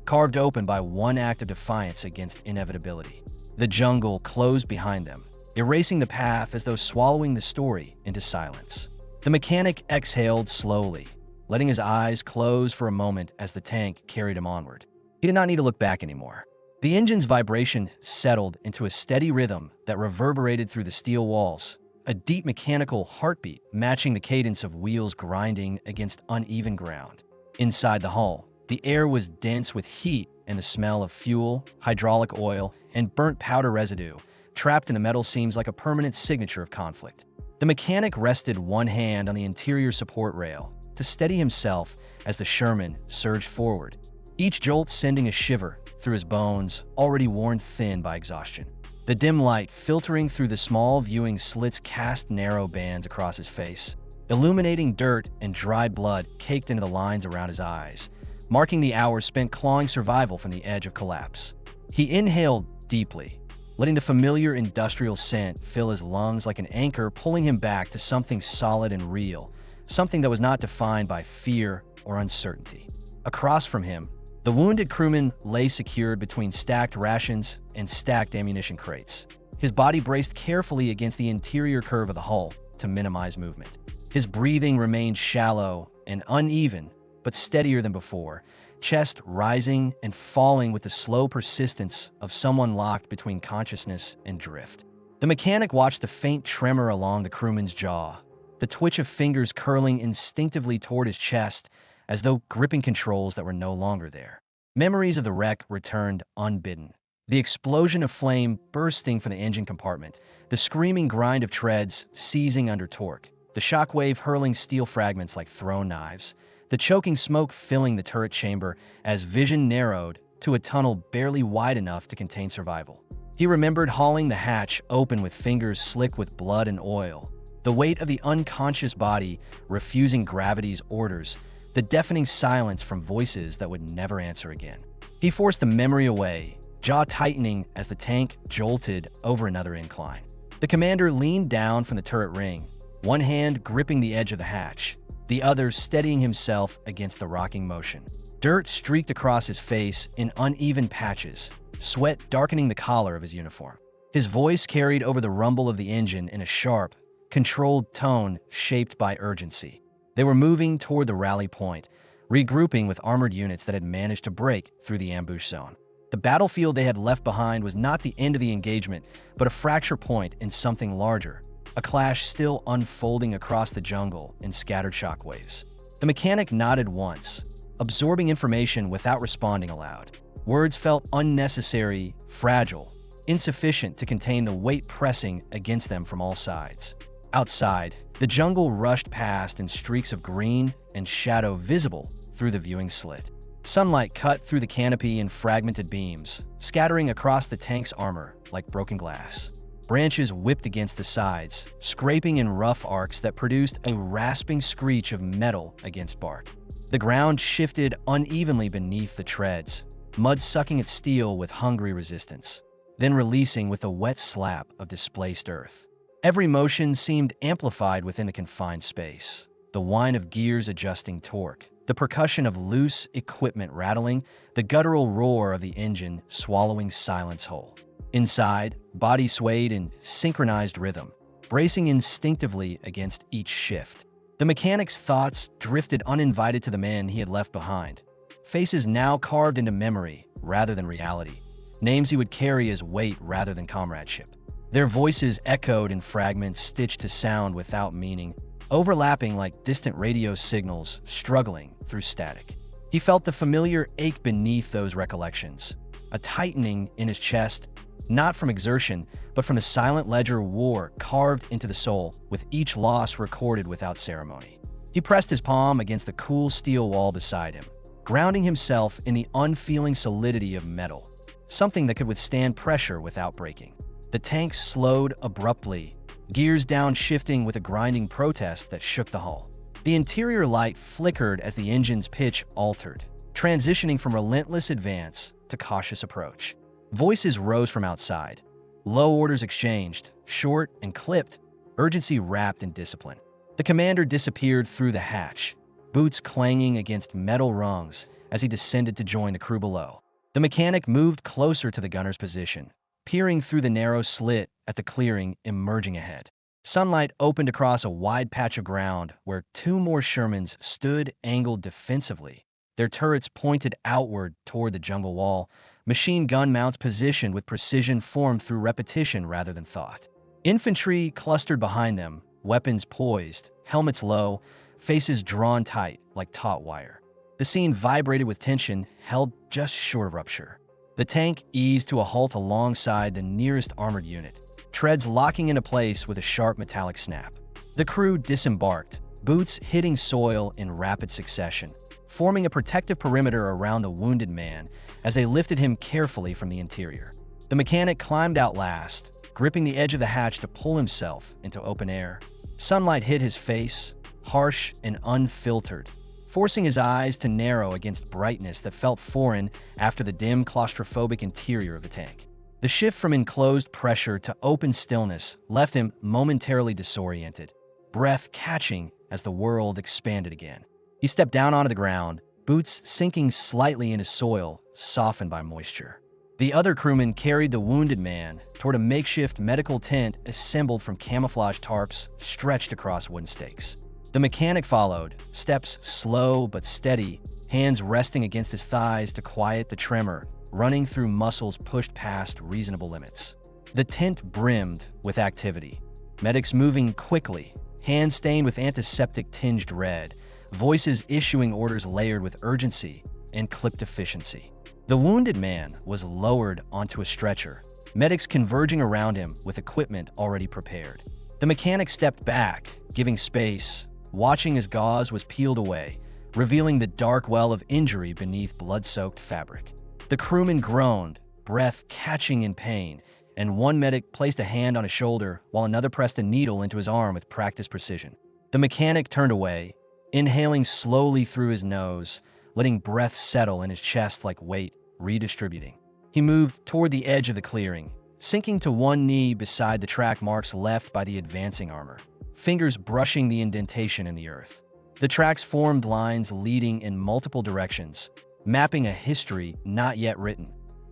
[SPEAKER 1] carved open by one act of defiance against inevitability. The jungle closed behind them, erasing the path as though swallowing the story into silence. The mechanic exhaled slowly, letting his eyes close for a moment as the tank carried him onward. He did not need to look back anymore. The engine's vibration settled into a steady rhythm that reverberated through the steel walls, a deep mechanical heartbeat matching the cadence of wheels grinding against uneven ground. Inside the hull, the air was dense with heat and the smell of fuel, hydraulic oil, and burnt powder residue, trapped in the metal seems like a permanent signature of conflict. The mechanic rested one hand on the interior support rail to steady himself as the Sherman surged forward, each jolt sending a shiver through his bones, already worn thin by exhaustion. The dim light filtering through the small viewing slits cast narrow bands across his face, illuminating dirt and dried blood caked into the lines around his eyes, marking the hours spent clawing survival from the edge of collapse. He inhaled deeply, letting the familiar industrial scent fill his lungs like an anchor, pulling him back to something solid and real, something that was not defined by fear or uncertainty. Across from him, the wounded crewman lay secured between stacked rations and stacked ammunition crates. His body braced carefully against the interior curve of the hull to minimize movement. His breathing remained shallow and uneven, but steadier than before, chest rising and falling with the slow persistence of someone locked between consciousness and drift. The mechanic watched the faint tremor along the crewman's jaw, the twitch of fingers curling instinctively toward his chest as though gripping controls that were no longer there. Memories of the wreck returned unbidden. The explosion of flame bursting from the engine compartment, the screaming grind of treads seizing under torque, the shockwave hurling steel fragments like thrown knives, the choking smoke filling the turret chamber as vision narrowed to a tunnel barely wide enough to contain survival. He remembered hauling the hatch open with fingers slick with blood and oil, the weight of the unconscious body refusing gravity's orders, the deafening silence from voices that would never answer again. He forced the memory away, jaw tightening as the tank jolted over another incline. The commander leaned down from the turret ring, one hand gripping the edge of the hatch, the other steadying himself against the rocking motion. Dirt streaked across his face in uneven patches, sweat darkening the collar of his uniform. His voice carried over the rumble of the engine in a sharp, controlled tone shaped by urgency. They were moving toward the rally point, regrouping with armored units that had managed to break through the ambush zone. The battlefield they had left behind was not the end of the engagement, but a fracture point in something larger, a clash still unfolding across the jungle in scattered shockwaves. The mechanic nodded once, absorbing information without responding aloud. Words felt unnecessary, fragile, insufficient to contain the weight pressing against them from all sides. Outside, the jungle rushed past in streaks of green and shadow visible through the viewing slit. Sunlight cut through the canopy in fragmented beams, scattering across the tank's armor like broken glass. Branches whipped against the sides, scraping in rough arcs that produced a rasping screech of metal against bark. The ground shifted unevenly beneath the treads, mud sucking at steel with hungry resistance, then releasing with a wet slap of displaced earth. Every motion seemed amplified within the confined space. The whine of gears adjusting torque, the percussion of loose equipment rattling, the guttural roar of the engine swallowing silence whole. Inside, body swayed in synchronized rhythm, bracing instinctively against each shift. The mechanic's thoughts drifted uninvited to the men he had left behind, faces now carved into memory rather than reality, names he would carry as weight rather than comradeship. Their voices echoed in fragments stitched to sound without meaning, overlapping like distant radio signals struggling through static. He felt the familiar ache beneath those recollections, a tightening in his chest, not from exertion, but from the silent ledger war carved into the soul, with each loss recorded without ceremony. He pressed his palm against the cool steel wall beside him, grounding himself in the unfeeling solidity of metal, something that could withstand pressure without breaking. The tank slowed abruptly, gears downshifting with a grinding protest that shook the hull. The interior light flickered as the engine's pitch altered, transitioning from relentless advance to cautious approach. Voices rose from outside. Low orders exchanged, short and clipped, urgency wrapped in discipline. The commander disappeared through the hatch, boots clanging against metal rungs as he descended to join the crew below. The mechanic moved closer to the gunner's position, peering through the narrow slit at the clearing emerging ahead. Sunlight opened across a wide patch of ground where two more Shermans stood angled defensively, their turrets pointed outward toward the jungle wall, machine gun mounts positioned with precision formed through repetition rather than thought. Infantry clustered behind them, weapons poised, helmets low, faces drawn tight like taut wire. The scene vibrated with tension, held just short of rupture. The tank eased to a halt alongside the nearest armored unit, treads locking into place with a sharp metallic snap. The crew disembarked, boots hitting soil in rapid succession, forming a protective perimeter around the wounded man as they lifted him carefully from the interior. The mechanic climbed out last, gripping the edge of the hatch to pull himself into open air. Sunlight hit his face, harsh and unfiltered, forcing his eyes to narrow against brightness that felt foreign after the dim, claustrophobic interior of the tank. The shift from enclosed pressure to open stillness left him momentarily disoriented, breath catching as the world expanded again. He stepped down onto the ground, boots sinking slightly into soil, softened by moisture. The other crewmen carried the wounded man toward a makeshift medical tent assembled from camouflage tarps stretched across wooden stakes. The mechanic followed, steps slow but steady, hands resting against his thighs to quiet the tremor, running through muscles pushed past reasonable limits. The tent brimmed with activity. Medics moving quickly, hands stained with antiseptic-tinged red, voices issuing orders layered with urgency and clipped efficiency. The wounded man was lowered onto a stretcher, medics converging around him with equipment already prepared. The mechanic stepped back, giving space, watching as gauze was peeled away, revealing the dark well of injury beneath blood-soaked fabric. The crewman groaned, breath catching in pain, and one medic placed a hand on his shoulder while another pressed a needle into his arm with practiced precision. The mechanic turned away, inhaling slowly through his nose, letting breath settle in his chest like weight, redistributing. He moved toward the edge of the clearing, sinking to one knee beside the track marks left by the advancing armor, fingers brushing the indentation in the earth. The tracks formed lines leading in multiple directions, mapping a history not yet written,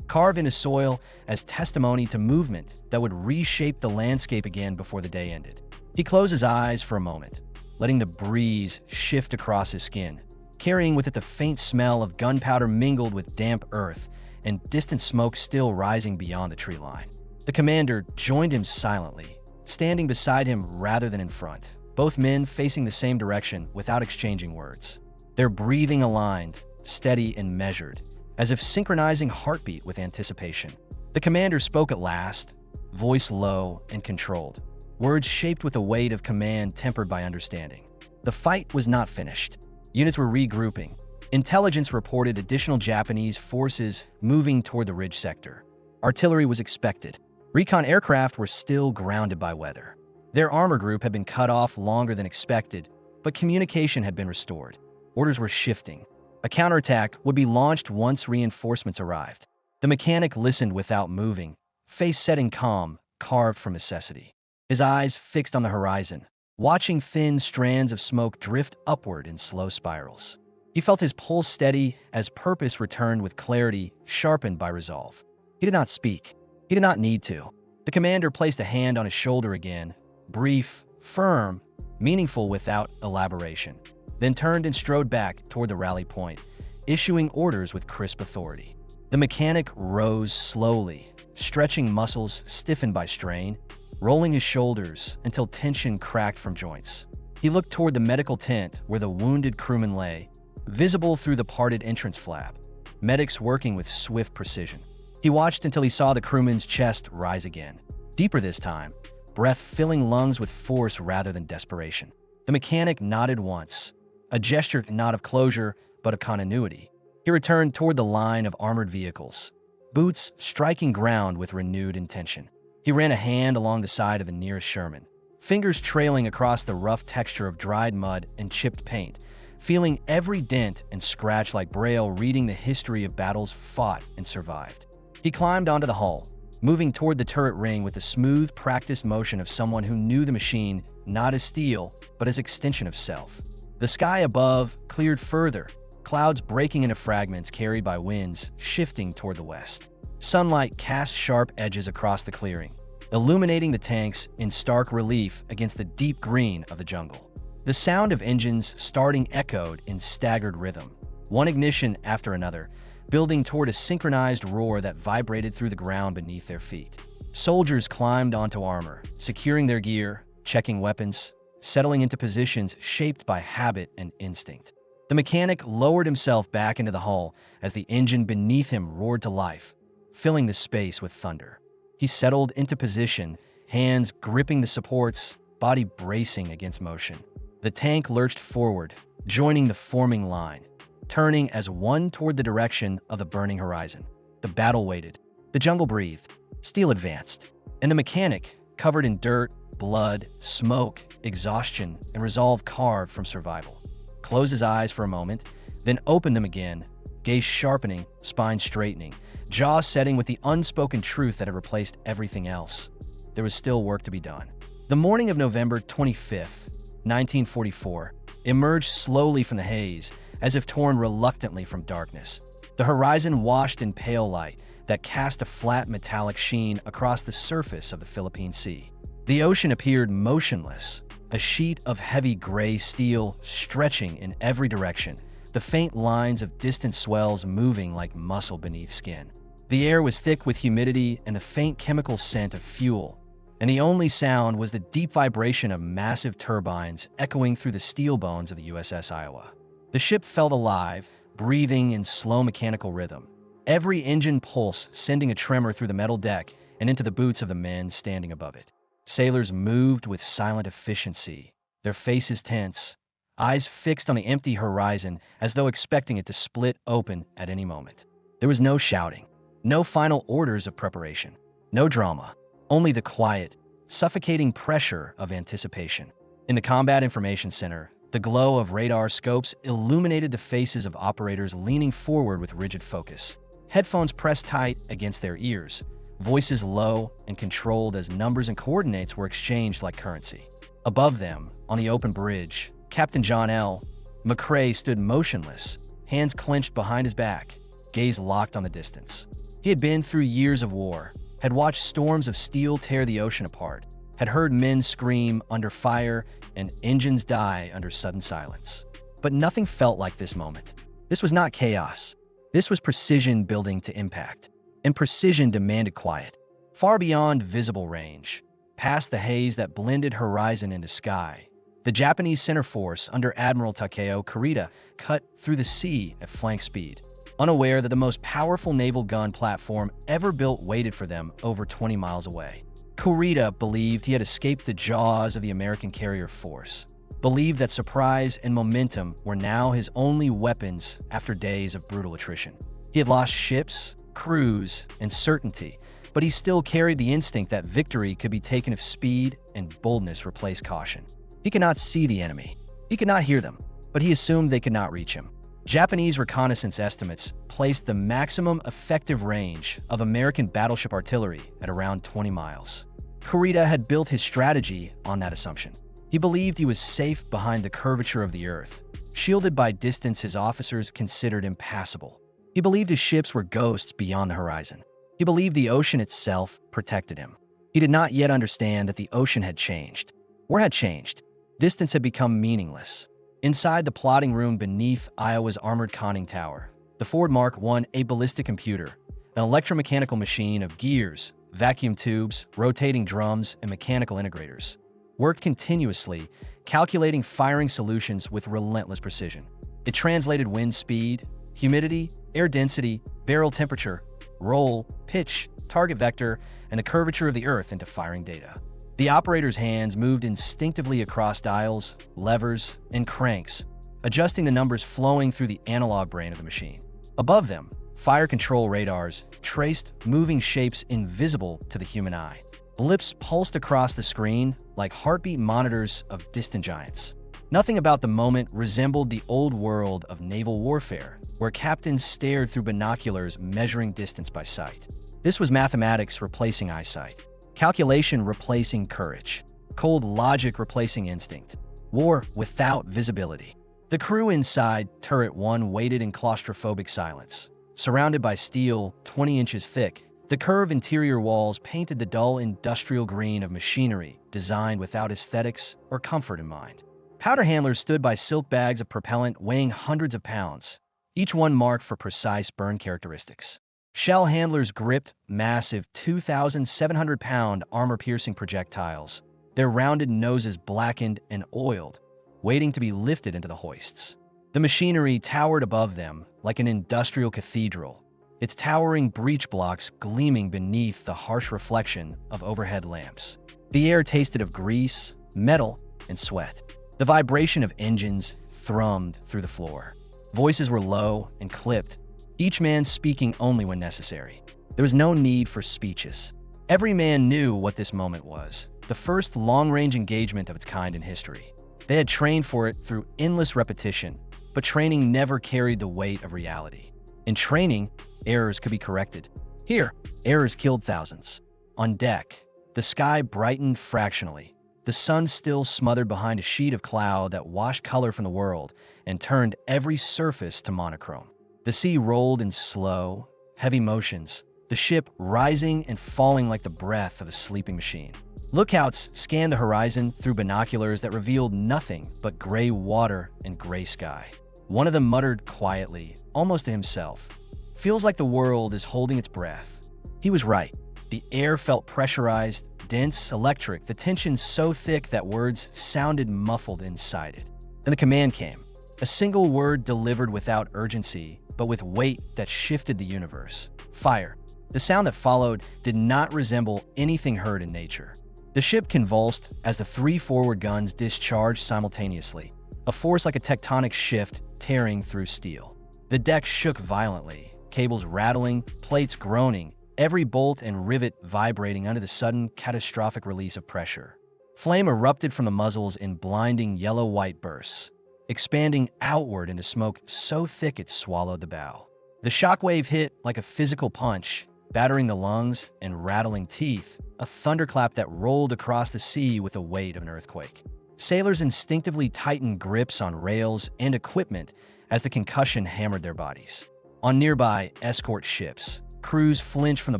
[SPEAKER 1] carved into soil as testimony to movement that would reshape the landscape again before the day ended. He closed his eyes for a moment, letting the breeze shift across his skin, carrying with it the faint smell of gunpowder mingled with damp earth and distant smoke still rising beyond the tree line. The commander joined him silently, standing beside him rather than in front, both men facing the same direction without exchanging words. Their breathing aligned, steady and measured, as if synchronizing heartbeat with anticipation. The commander spoke at last, voice low and controlled, words shaped with a weight of command tempered by understanding. The fight was not finished. Units were regrouping. Intelligence reported additional Japanese forces moving toward the ridge sector. Artillery was expected. Recon aircraft were still grounded by weather. Their armor group had been cut off longer than expected, but communication had been restored. Orders were shifting. A counterattack would be launched once reinforcements arrived. The mechanic listened without moving, face set in calm, carved from necessity. His eyes fixed on the horizon, watching thin strands of smoke drift upward in slow spirals. He felt his pulse steady as purpose returned with clarity, sharpened by resolve. He did not speak. He did not need to. The commander placed a hand on his shoulder again, brief, firm, meaningful without elaboration, then turned and strode back toward the rally point, issuing orders with crisp authority. The mechanic rose slowly, stretching muscles stiffened by strain, rolling his shoulders until tension cracked from joints. He looked toward the medical tent where the wounded crewman lay, visible through the parted entrance flap, medics working with swift precision. He watched until he saw the crewman's chest rise again, deeper this time, breath filling lungs with force rather than desperation. The mechanic nodded once, a gesture not of closure, but of continuity. He returned toward the line of armored vehicles, boots striking ground with renewed intention. He ran a hand along the side of the nearest Sherman, fingers trailing across the rough texture of dried mud and chipped paint, feeling every dent and scratch like Braille reading the history of battles fought and survived. He climbed onto the hull, moving toward the turret ring with the smooth, practiced motion of someone who knew the machine not as steel, but as extension of self. The sky above cleared further, clouds breaking into fragments carried by winds shifting toward the west. Sunlight cast sharp edges across the clearing, illuminating the tanks in stark relief against the deep green of the jungle. The sound of engines starting echoed in staggered rhythm, one ignition after another, building toward a synchronized roar that vibrated through the ground beneath their feet. Soldiers climbed onto armor, securing their gear, checking weapons, settling into positions shaped by habit and instinct. The mechanic lowered himself back into the hull as the engine beneath him roared to life, filling the space with thunder. He settled into position, hands gripping the supports, body bracing against motion. The tank lurched forward, joining the forming line, turning as one toward the direction of the burning horizon. The battle waited. The jungle breathed. Steel advanced. And the mechanic, covered in dirt, blood, smoke, exhaustion, and resolve carved from survival, closed his eyes for a moment, then opened them again, gaze sharpening, spine straightening, jaw setting with the unspoken truth that had replaced everything else. There was still work to be done. The morning of November 25th, 1944, emerged slowly from the haze, as if torn reluctantly from darkness. The horizon washed in pale light that cast a flat metallic sheen across the surface of the Philippine Sea. The ocean appeared motionless, a sheet of heavy gray steel stretching in every direction, the faint lines of distant swells moving like muscle beneath skin. The air was thick with humidity and the faint chemical scent of fuel, and the only sound was the deep vibration of massive turbines echoing through the steel bones of the USS Iowa. The ship felt alive, breathing in slow mechanical rhythm, every engine pulse sending a tremor through the metal deck and into the boots of the men standing above it. Sailors moved with silent efficiency, their faces tense, eyes fixed on the empty horizon as though expecting it to split open at any moment. There was no shouting, no final orders of preparation, no drama, only the quiet, suffocating pressure of anticipation. In the Combat Information Center, the glow of radar scopes illuminated the faces of operators leaning forward with rigid focus, headphones pressed tight against their ears, voices low and controlled as numbers and coordinates were exchanged like currency. Above them, on the open bridge, Captain John L. McCrae stood motionless, hands clenched behind his back, gaze locked on the distance. He had been through years of war, had watched storms of steel tear the ocean apart, had heard men scream under fire and engines die under sudden silence. But nothing felt like this moment. This was not chaos. This was precision building to impact. And precision demanded quiet. Far beyond visible range, past the haze that blended horizon into sky, the Japanese center force under Admiral Takeo Kurita cut through the sea at flank speed, unaware that the most powerful naval gun platform ever built waited for them over 20 miles away. Kurita believed he had escaped the jaws of the American carrier force, believed that surprise and momentum were now his only weapons after days of brutal attrition. He had lost ships, crews, and certainty, but he still carried the instinct that victory could be taken if speed and boldness replaced caution. He could not see the enemy. He could not hear them, but he assumed they could not reach him. Japanese reconnaissance estimates placed the maximum effective range of American battleship artillery at around 20 miles. Kurita had built his strategy on that assumption. He believed he was safe behind the curvature of the earth, shielded by distance his officers considered impassable. He believed his ships were ghosts beyond the horizon. He believed the ocean itself protected him. He did not yet understand that the ocean had changed. War had changed. Distance had become meaningless. Inside the plotting room beneath Iowa's armored conning tower, the Ford Mark I, a ballistic computer, an electromechanical machine of gears, vacuum tubes, rotating drums, and mechanical integrators, worked continuously, calculating firing solutions with relentless precision. It translated wind speed, humidity, air density, barrel temperature, roll, pitch, target vector, and the curvature of the earth into firing data. The operator's hands moved instinctively across dials, levers, and cranks, adjusting the numbers flowing through the analog brain of the machine. Above them, fire control radars traced moving shapes invisible to the human eye. Blips pulsed across the screen like heartbeat monitors of distant giants. Nothing about the moment resembled the old world of naval warfare, where captains stared through binoculars measuring distance by sight. This was mathematics replacing eyesight, calculation replacing courage, cold logic replacing instinct, war without visibility. The crew inside Turret 1 waited in claustrophobic silence. Surrounded by steel 20 inches thick, the curved interior walls painted the dull industrial green of machinery designed without aesthetics or comfort in mind. Powder handlers stood by silk bags of propellant weighing hundreds of pounds, each one marked for precise burn characteristics. Shell handlers gripped massive 2,700-pound armor-piercing projectiles, their rounded noses blackened and oiled, waiting to be lifted into the hoists. The machinery towered above them like an industrial cathedral, its towering breech blocks gleaming beneath the harsh reflection of overhead lamps. The air tasted of grease, metal, and sweat. The vibration of engines thrummed through the floor. Voices were low and clipped, each man speaking only when necessary. There was no need for speeches. Every man knew what this moment was, the first long-range engagement of its kind in history. They had trained for it through endless repetition, but training never carried the weight of reality. In training, errors could be corrected. Here, errors killed thousands. On deck, the sky brightened fractionally. The sun still smothered behind a sheet of cloud that washed color from the world and turned every surface to monochrome. The sea rolled in slow, heavy motions, the ship rising and falling like the breath of a sleeping machine. Lookouts scanned the horizon through binoculars that revealed nothing but gray water and gray sky. One of them muttered quietly, almost to himself, "Feels like the world is holding its breath." He was right. The air felt pressurized, dense, electric, the tension so thick that words sounded muffled inside it. Then the command came, a single word delivered without urgency, but with weight that shifted the universe. Fire. The sound that followed did not resemble anything heard in nature. The ship convulsed as the three forward guns discharged simultaneously, a force like a tectonic shift tearing through steel. The deck shook violently, cables rattling, plates groaning, every bolt and rivet vibrating under the sudden, catastrophic release of pressure. Flame erupted from the muzzles in blinding yellow-white bursts, expanding outward into smoke so thick it swallowed the bow. The shockwave hit like a physical punch, battering the lungs and rattling teeth, a thunderclap that rolled across the sea with the weight of an earthquake. Sailors instinctively tightened grips on rails and equipment as the concussion hammered their bodies. On nearby escort ships, crews flinched from the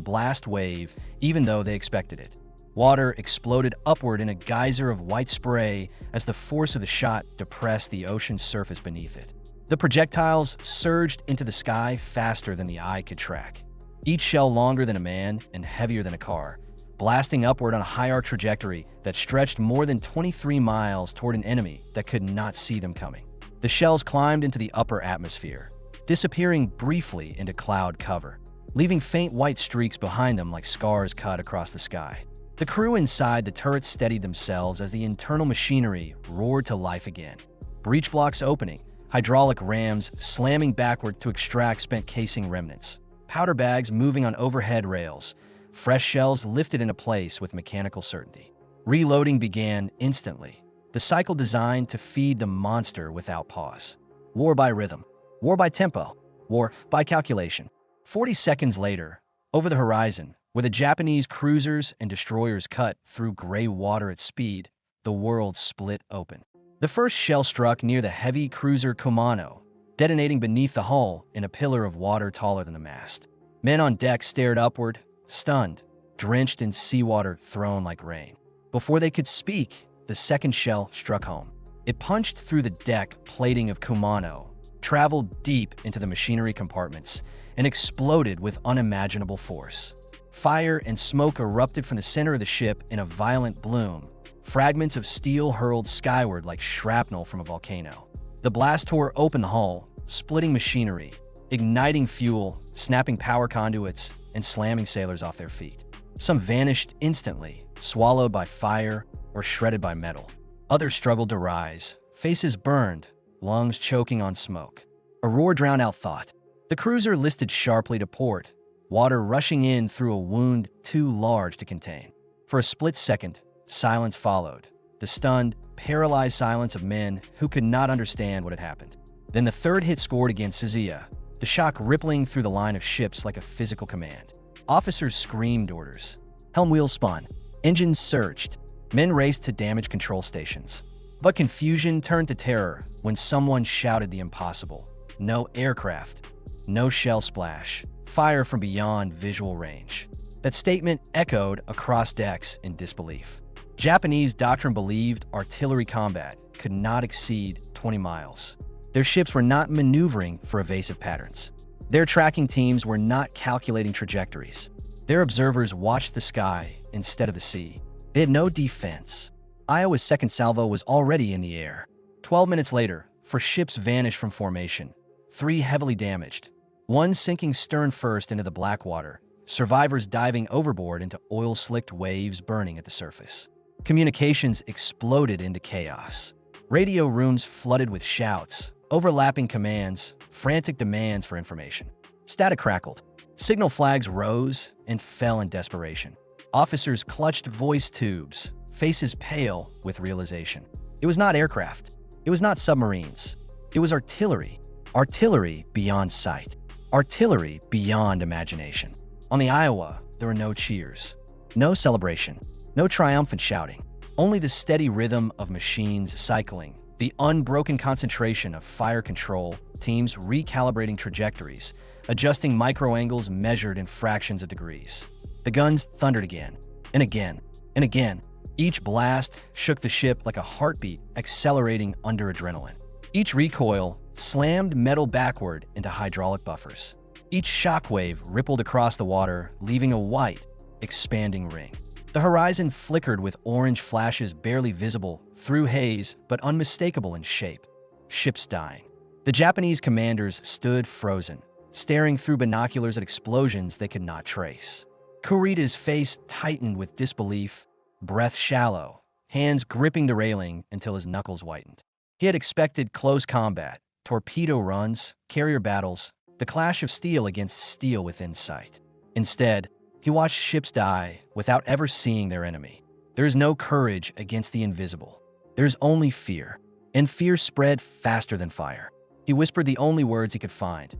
[SPEAKER 1] blast wave even though they expected it. Water exploded upward in a geyser of white spray as the force of the shot depressed the ocean's surface beneath it. The projectiles surged into the sky faster than the eye could track, each shell longer than a man and heavier than a car, blasting upward on a high-arc trajectory that stretched more than 23 miles toward an enemy that could not see them coming. The shells climbed into the upper atmosphere, disappearing briefly into cloud cover, leaving faint white streaks behind them like scars cut across the sky. The crew inside the turrets steadied themselves as the internal machinery roared to life again. Breech blocks opening, hydraulic rams slamming backward to extract spent casing remnants, powder bags moving on overhead rails, fresh shells lifted into place with mechanical certainty. Reloading began instantly, the cycle designed to feed the monster without pause. War by rhythm, war by tempo, war by calculation. 40 seconds later, over the horizon, where the Japanese cruisers and destroyers cut through gray water at speed, the world split open. The first shell struck near the heavy cruiser Kumano, detonating beneath the hull in a pillar of water taller than the mast. Men on deck stared upward, stunned, drenched in seawater thrown like rain. Before they could speak, the second shell struck home. It punched through the deck plating of Kumano, traveled deep into the machinery compartments, and exploded with unimaginable force. Fire and smoke erupted from the center of the ship in a violent bloom. Fragments of steel hurled skyward like shrapnel from a volcano. The blast tore open the hull, splitting machinery, igniting fuel, snapping power conduits, and slamming sailors off their feet. Some vanished instantly, swallowed by fire or shredded by metal. Others struggled to rise, faces burned, lungs choking on smoke. A roar drowned out thought. The cruiser listed sharply to port, water rushing in through a wound too large to contain. For a split second, silence followed, the stunned, paralyzed silence of men who could not understand what had happened. Then the third hit scored against Suzuya, the shock rippling through the line of ships like a physical command. Officers screamed orders. Helm wheels spun. Engines surged. Men raced to damage control stations. But confusion turned to terror when someone shouted the impossible. No aircraft, no shell splash, fire from beyond visual range. That statement echoed across decks in disbelief. Japanese doctrine believed artillery combat could not exceed 20 miles. Their ships were not maneuvering for evasive patterns. Their tracking teams were not calculating trajectories. Their observers watched the sky instead of the sea. They had no defense. Iowa's second salvo was already in the air. 12 minutes later, 4 ships vanished from formation, 3 heavily damaged, 1 sinking stern first into the black water, survivors diving overboard into oil-slicked waves burning at the surface. Communications exploded into chaos. Radio rooms flooded with shouts, overlapping commands, frantic demands for information. Static crackled. Signal flags rose and fell in desperation. Officers clutched voice tubes, faces pale with realization. It was not aircraft. It was not submarines. It was artillery. Artillery beyond sight. Artillery beyond imagination. On the Iowa, there were no cheers, no celebration, no triumphant shouting, only the steady rhythm of machines cycling, the unbroken concentration of fire control teams recalibrating trajectories, adjusting micro-angles measured in fractions of degrees. The guns thundered again, and again, and again. Each blast shook the ship like a heartbeat accelerating under adrenaline. Each recoil slammed metal backward into hydraulic buffers. Each shockwave rippled across the water, leaving a white, expanding ring. The horizon flickered with orange flashes barely visible through haze but unmistakable in shape. Ships dying. The Japanese commanders stood frozen, staring through binoculars at explosions they could not trace. Kurita's face tightened with disbelief, breath shallow, hands gripping the railing until his knuckles whitened. He had expected close combat, torpedo runs, carrier battles, the clash of steel against steel within sight. Instead, he watched ships die without ever seeing their enemy. There is no courage against the invisible. There is only fear, and fear spread faster than fire. He whispered the only words he could find.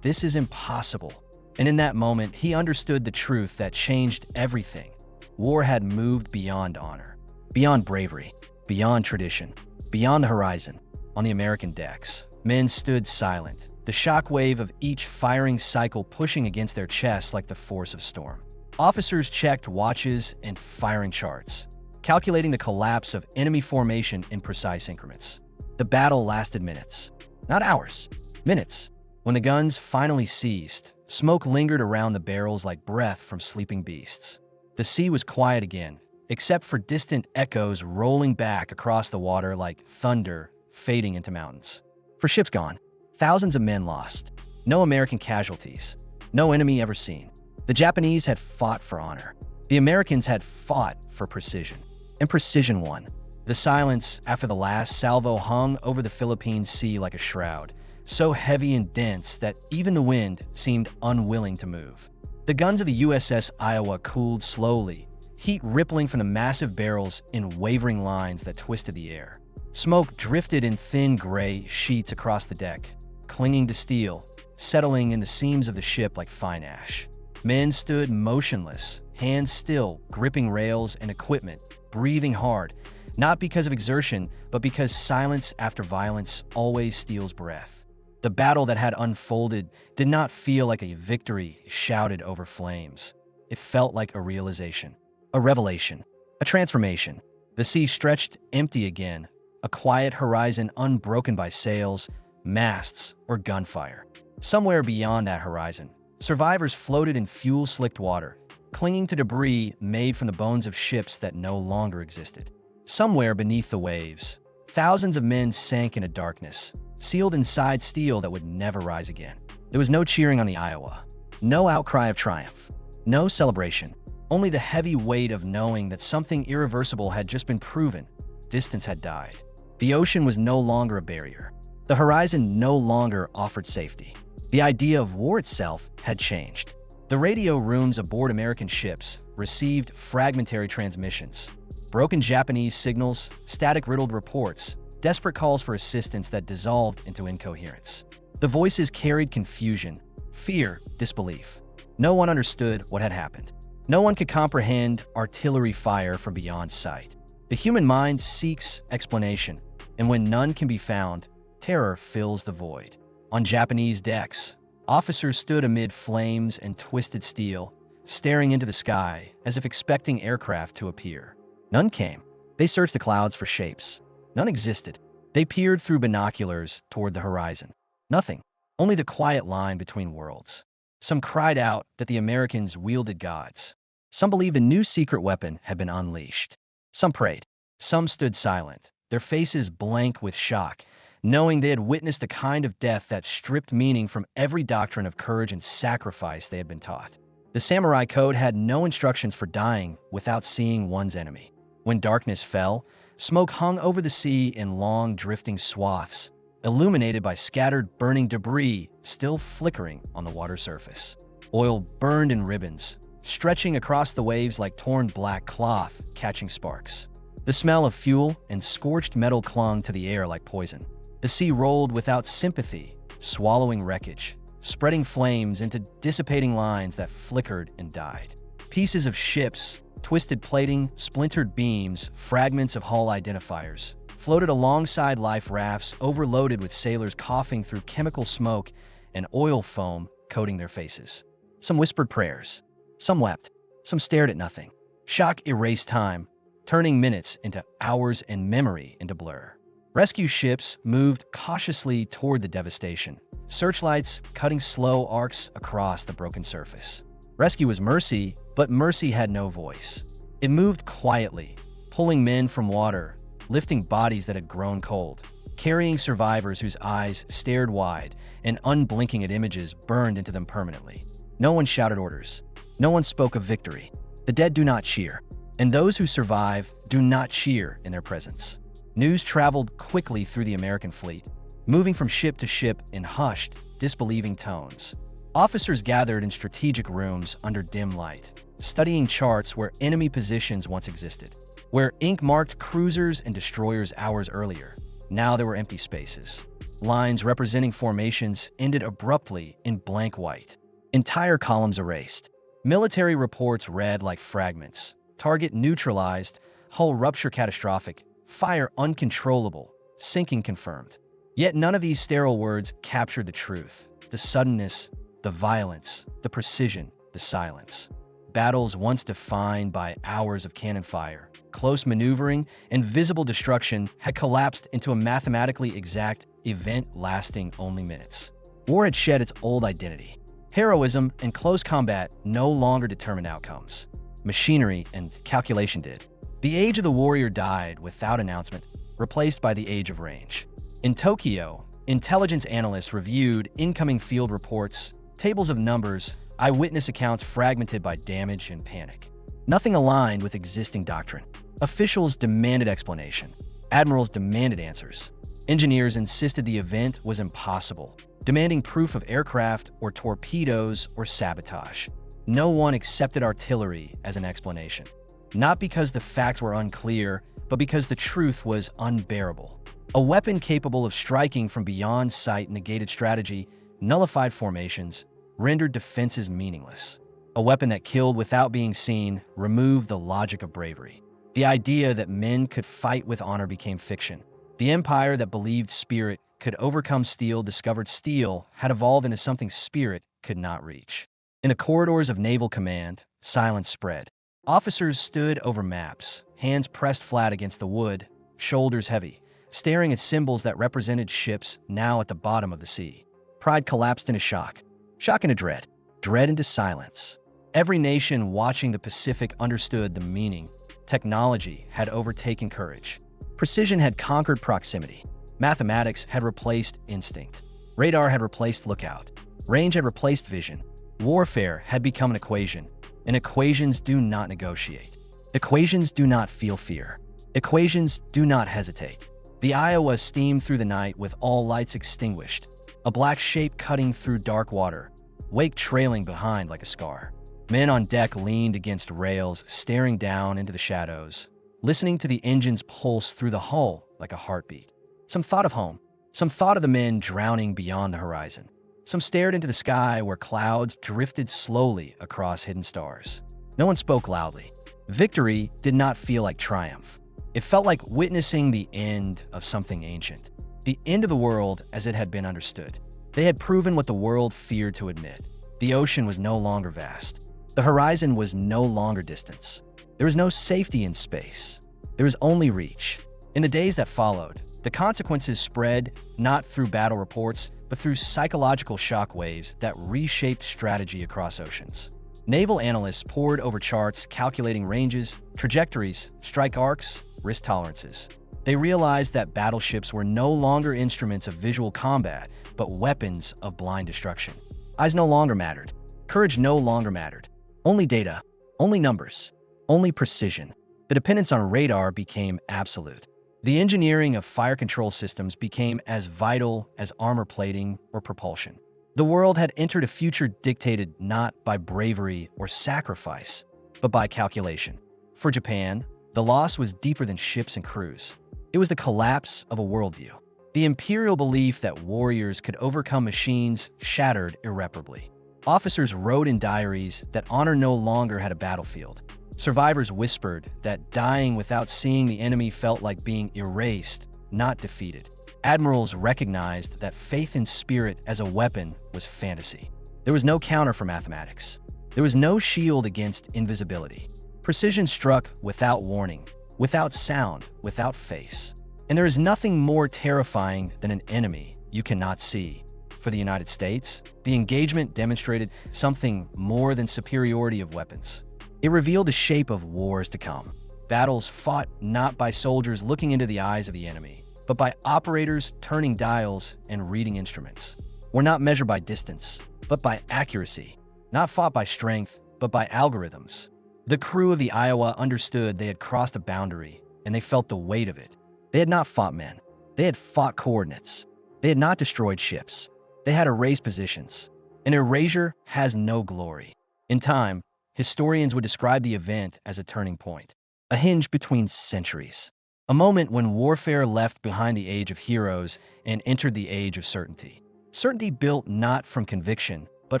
[SPEAKER 1] This is impossible. And in that moment, he understood the truth that changed everything. War had moved beyond honor, beyond bravery, beyond tradition, beyond the horizon. On the American decks, men stood silent, the shockwave of each firing cycle pushing against their chests like the force of storm. Officers checked watches and firing charts, calculating the collapse of enemy formation in precise increments. The battle lasted minutes, not hours, minutes. When the guns finally ceased, smoke lingered around the barrels like breath from sleeping beasts. The sea was quiet again, except for distant echoes rolling back across the water like thunder fading into mountains. For ships gone, thousands of men lost, no American casualties, no enemy ever seen. The Japanese had fought for honor. The Americans had fought for precision, and precision won. The silence after the last salvo hung over the Philippine Sea like a shroud, so heavy and dense that even the wind seemed unwilling to move. The guns of the USS Iowa cooled slowly, heat rippling from the massive barrels in wavering lines that twisted the air. Smoke drifted in thin gray sheets across the deck, clinging to steel, settling in the seams of the ship like fine ash. Men stood motionless, hands still, gripping rails and equipment, breathing hard, not because of exertion, but because silence after violence always steals breath. The battle that had unfolded did not feel like a victory shouted over flames. It felt like a realization, a revelation, a transformation. The sea stretched empty again, a quiet horizon unbroken by sails, masts, or gunfire. Somewhere beyond that horizon, survivors floated in fuel-slicked water, clinging to debris made from the bones of ships that no longer existed. Somewhere beneath the waves, thousands of men sank into darkness, sealed inside steel that would never rise again. There was no cheering on the Iowa, no outcry of triumph, no celebration, only the heavy weight of knowing that something irreversible had just been proven. Distance had died. The ocean was no longer a barrier. The horizon no longer offered safety. The idea of war itself had changed. The radio rooms aboard American ships received fragmentary transmissions, broken Japanese signals, static-riddled reports, desperate calls for assistance that dissolved into incoherence. The voices carried confusion, fear, disbelief. No one understood what had happened. No one could comprehend artillery fire from beyond sight. The human mind seeks explanation, and when none can be found, terror fills the void. On Japanese decks, officers stood amid flames and twisted steel, staring into the sky as if expecting aircraft to appear. None came. They searched the clouds for shapes. None existed. They peered through binoculars toward the horizon. Nothing. Only the quiet line between worlds. Some cried out that the Americans wielded gods. Some believed a new secret weapon had been unleashed. Some prayed. Some stood silent, their faces blank with shock, knowing they had witnessed a kind of death that stripped meaning from every doctrine of courage and sacrifice they had been taught. The samurai code had no instructions for dying without seeing one's enemy. When darkness fell, smoke hung over the sea in long, drifting swaths, illuminated by scattered, burning debris still flickering on the water surface. Oil burned in ribbons, stretching across the waves like torn black cloth, catching sparks. The smell of fuel and scorched metal clung to the air like poison. The sea rolled without sympathy, swallowing wreckage, spreading flames into dissipating lines that flickered and died. Pieces of ships, twisted plating, splintered beams, fragments of hull identifiers, floated alongside life rafts overloaded with sailors coughing through chemical smoke and oil foam coating their faces. Some whispered prayers. Some wept. Some stared at nothing. Shock erased time, turning minutes into hours and memory into blur. Rescue ships moved cautiously toward the devastation, searchlights cutting slow arcs across the broken surface. Rescue was mercy, but mercy had no voice. It moved quietly, pulling men from water, lifting bodies that had grown cold, carrying survivors whose eyes stared wide and unblinking at images burned into them permanently. No one shouted orders. No one spoke of victory. The dead do not cheer, and those who survive do not cheer in their presence. News traveled quickly through the American fleet, moving from ship to ship in hushed, disbelieving tones. Officers gathered in strategic rooms under dim light, studying charts where enemy positions once existed. Where ink marked cruisers and destroyers hours earlier, now there were empty spaces. Lines representing formations ended abruptly in blank white. Entire columns erased. Military reports read like fragments. Target neutralized, hull rupture catastrophic, fire uncontrollable, sinking confirmed. Yet none of these sterile words captured the truth, the suddenness, the violence, the precision, the silence. Battles once defined by hours of cannon fire, close maneuvering, and visible destruction had collapsed into a mathematically exact event lasting only minutes. War had shed its old identity. Heroism and close combat no longer determined outcomes. Machinery and calculation did. The age of the warrior died without announcement, replaced by the age of range. In Tokyo, intelligence analysts reviewed incoming field reports, tables of numbers, eyewitness accounts fragmented by damage and panic. Nothing aligned with existing doctrine. Officials demanded explanation. Admirals demanded answers. Engineers insisted the event was impossible, demanding proof of aircraft or torpedoes or sabotage. No one accepted artillery as an explanation. Not because the facts were unclear, but because the truth was unbearable. A weapon capable of striking from beyond sight negated strategy, nullified formations, rendered defenses meaningless. A weapon that killed without being seen removed the logic of bravery. The idea that men could fight with honor became fiction. The empire that believed spirit could overcome steel discovered steel had evolved into something spirit could not reach. In the corridors of Naval Command, silence spread. Officers stood over maps, hands pressed flat against the wood, shoulders heavy, staring at symbols that represented ships now at the bottom of the sea. Pride collapsed into shock. Shock into dread. Dread into silence. Every nation watching the Pacific understood the meaning. Technology had overtaken courage. Precision had conquered proximity. Mathematics had replaced instinct. Radar had replaced lookout. Range had replaced vision. Warfare had become an equation, and equations do not negotiate. Equations do not feel fear. Equations do not hesitate. The Iowa steamed through the night with all lights extinguished, a black shape cutting through dark water, wake trailing behind like a scar. Men on deck leaned against rails, staring down into the shadows, listening to the engine's pulse through the hull like a heartbeat. Some thought of home. Some thought of the men drowning beyond the horizon. Some stared into the sky where clouds drifted slowly across hidden stars. No one spoke loudly. Victory did not feel like triumph. It felt like witnessing the end of something ancient, the end of the world as it had been understood. They had proven what the world feared to admit. The ocean was no longer vast. The horizon was no longer distance. There was no safety in space. There was only reach. In the days that followed, the consequences spread not through battle reports, but through psychological shockwaves that reshaped strategy across oceans. Naval analysts pored over charts calculating ranges, trajectories, strike arcs, risk tolerances. They realized that battleships were no longer instruments of visual combat, but weapons of blind destruction. Eyes no longer mattered. Courage no longer mattered. Only data, only numbers, only precision. The dependence on radar became absolute. The engineering of fire control systems became as vital as armor plating or propulsion. The world had entered a future dictated not by bravery or sacrifice, but by calculation. For Japan, the loss was deeper than ships and crews. It was the collapse of a worldview. The imperial belief that warriors could overcome machines shattered irreparably. Officers wrote in diaries that honor no longer had a battlefield. Survivors whispered that dying without seeing the enemy felt like being erased, not defeated. Admirals recognized that faith in spirit as a weapon was fantasy. There was no counter for mathematics. There was no shield against invisibility. Precision struck without warning, without sound, without face. And there is nothing more terrifying than an enemy you cannot see. For the United States, the engagement demonstrated something more than superiority of weapons. It revealed the shape of wars to come. Battles fought not by soldiers looking into the eyes of the enemy, but by operators turning dials and reading instruments. Were not measured by distance, but by accuracy. Not fought by strength, but by algorithms. The crew of the Iowa understood they had crossed a boundary, and they felt the weight of it. They had not fought men. They had fought coordinates. They had not destroyed ships. They had erased positions. An erasure has no glory. In time, historians would describe the event as a turning point, a hinge between centuries, a moment when warfare left behind the age of heroes and entered the age of certainty. Certainty built not from conviction, but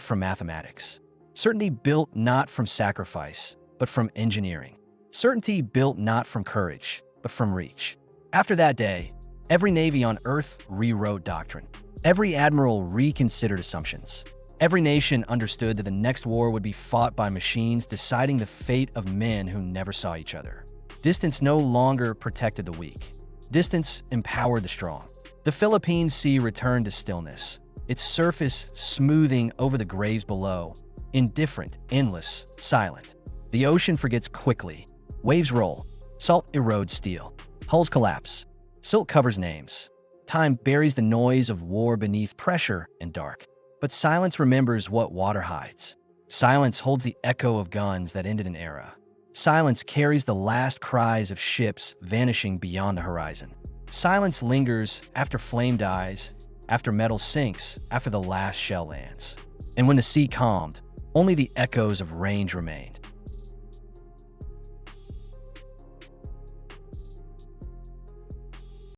[SPEAKER 1] from mathematics. Certainty built not from sacrifice, but from engineering. Certainty built not from courage, but from reach. After that day, every navy on Earth rewrote doctrine. Every admiral reconsidered assumptions. Every nation understood that the next war would be fought by machines deciding the fate of men who never saw each other. Distance no longer protected the weak. Distance empowered the strong. The Philippine Sea returned to stillness, its surface smoothing over the graves below, indifferent, endless, silent. The ocean forgets quickly. Waves roll. Salt erodes steel. Hulls collapse. Silt covers names. Time buries the noise of war beneath pressure and dark. But silence remembers what water hides. Silence holds the echo of guns that ended an era. Silence carries the last cries of ships vanishing beyond the horizon. Silence lingers after flame dies, after metal sinks, after the last shell lands. And when the sea calmed, only the echoes of range remained.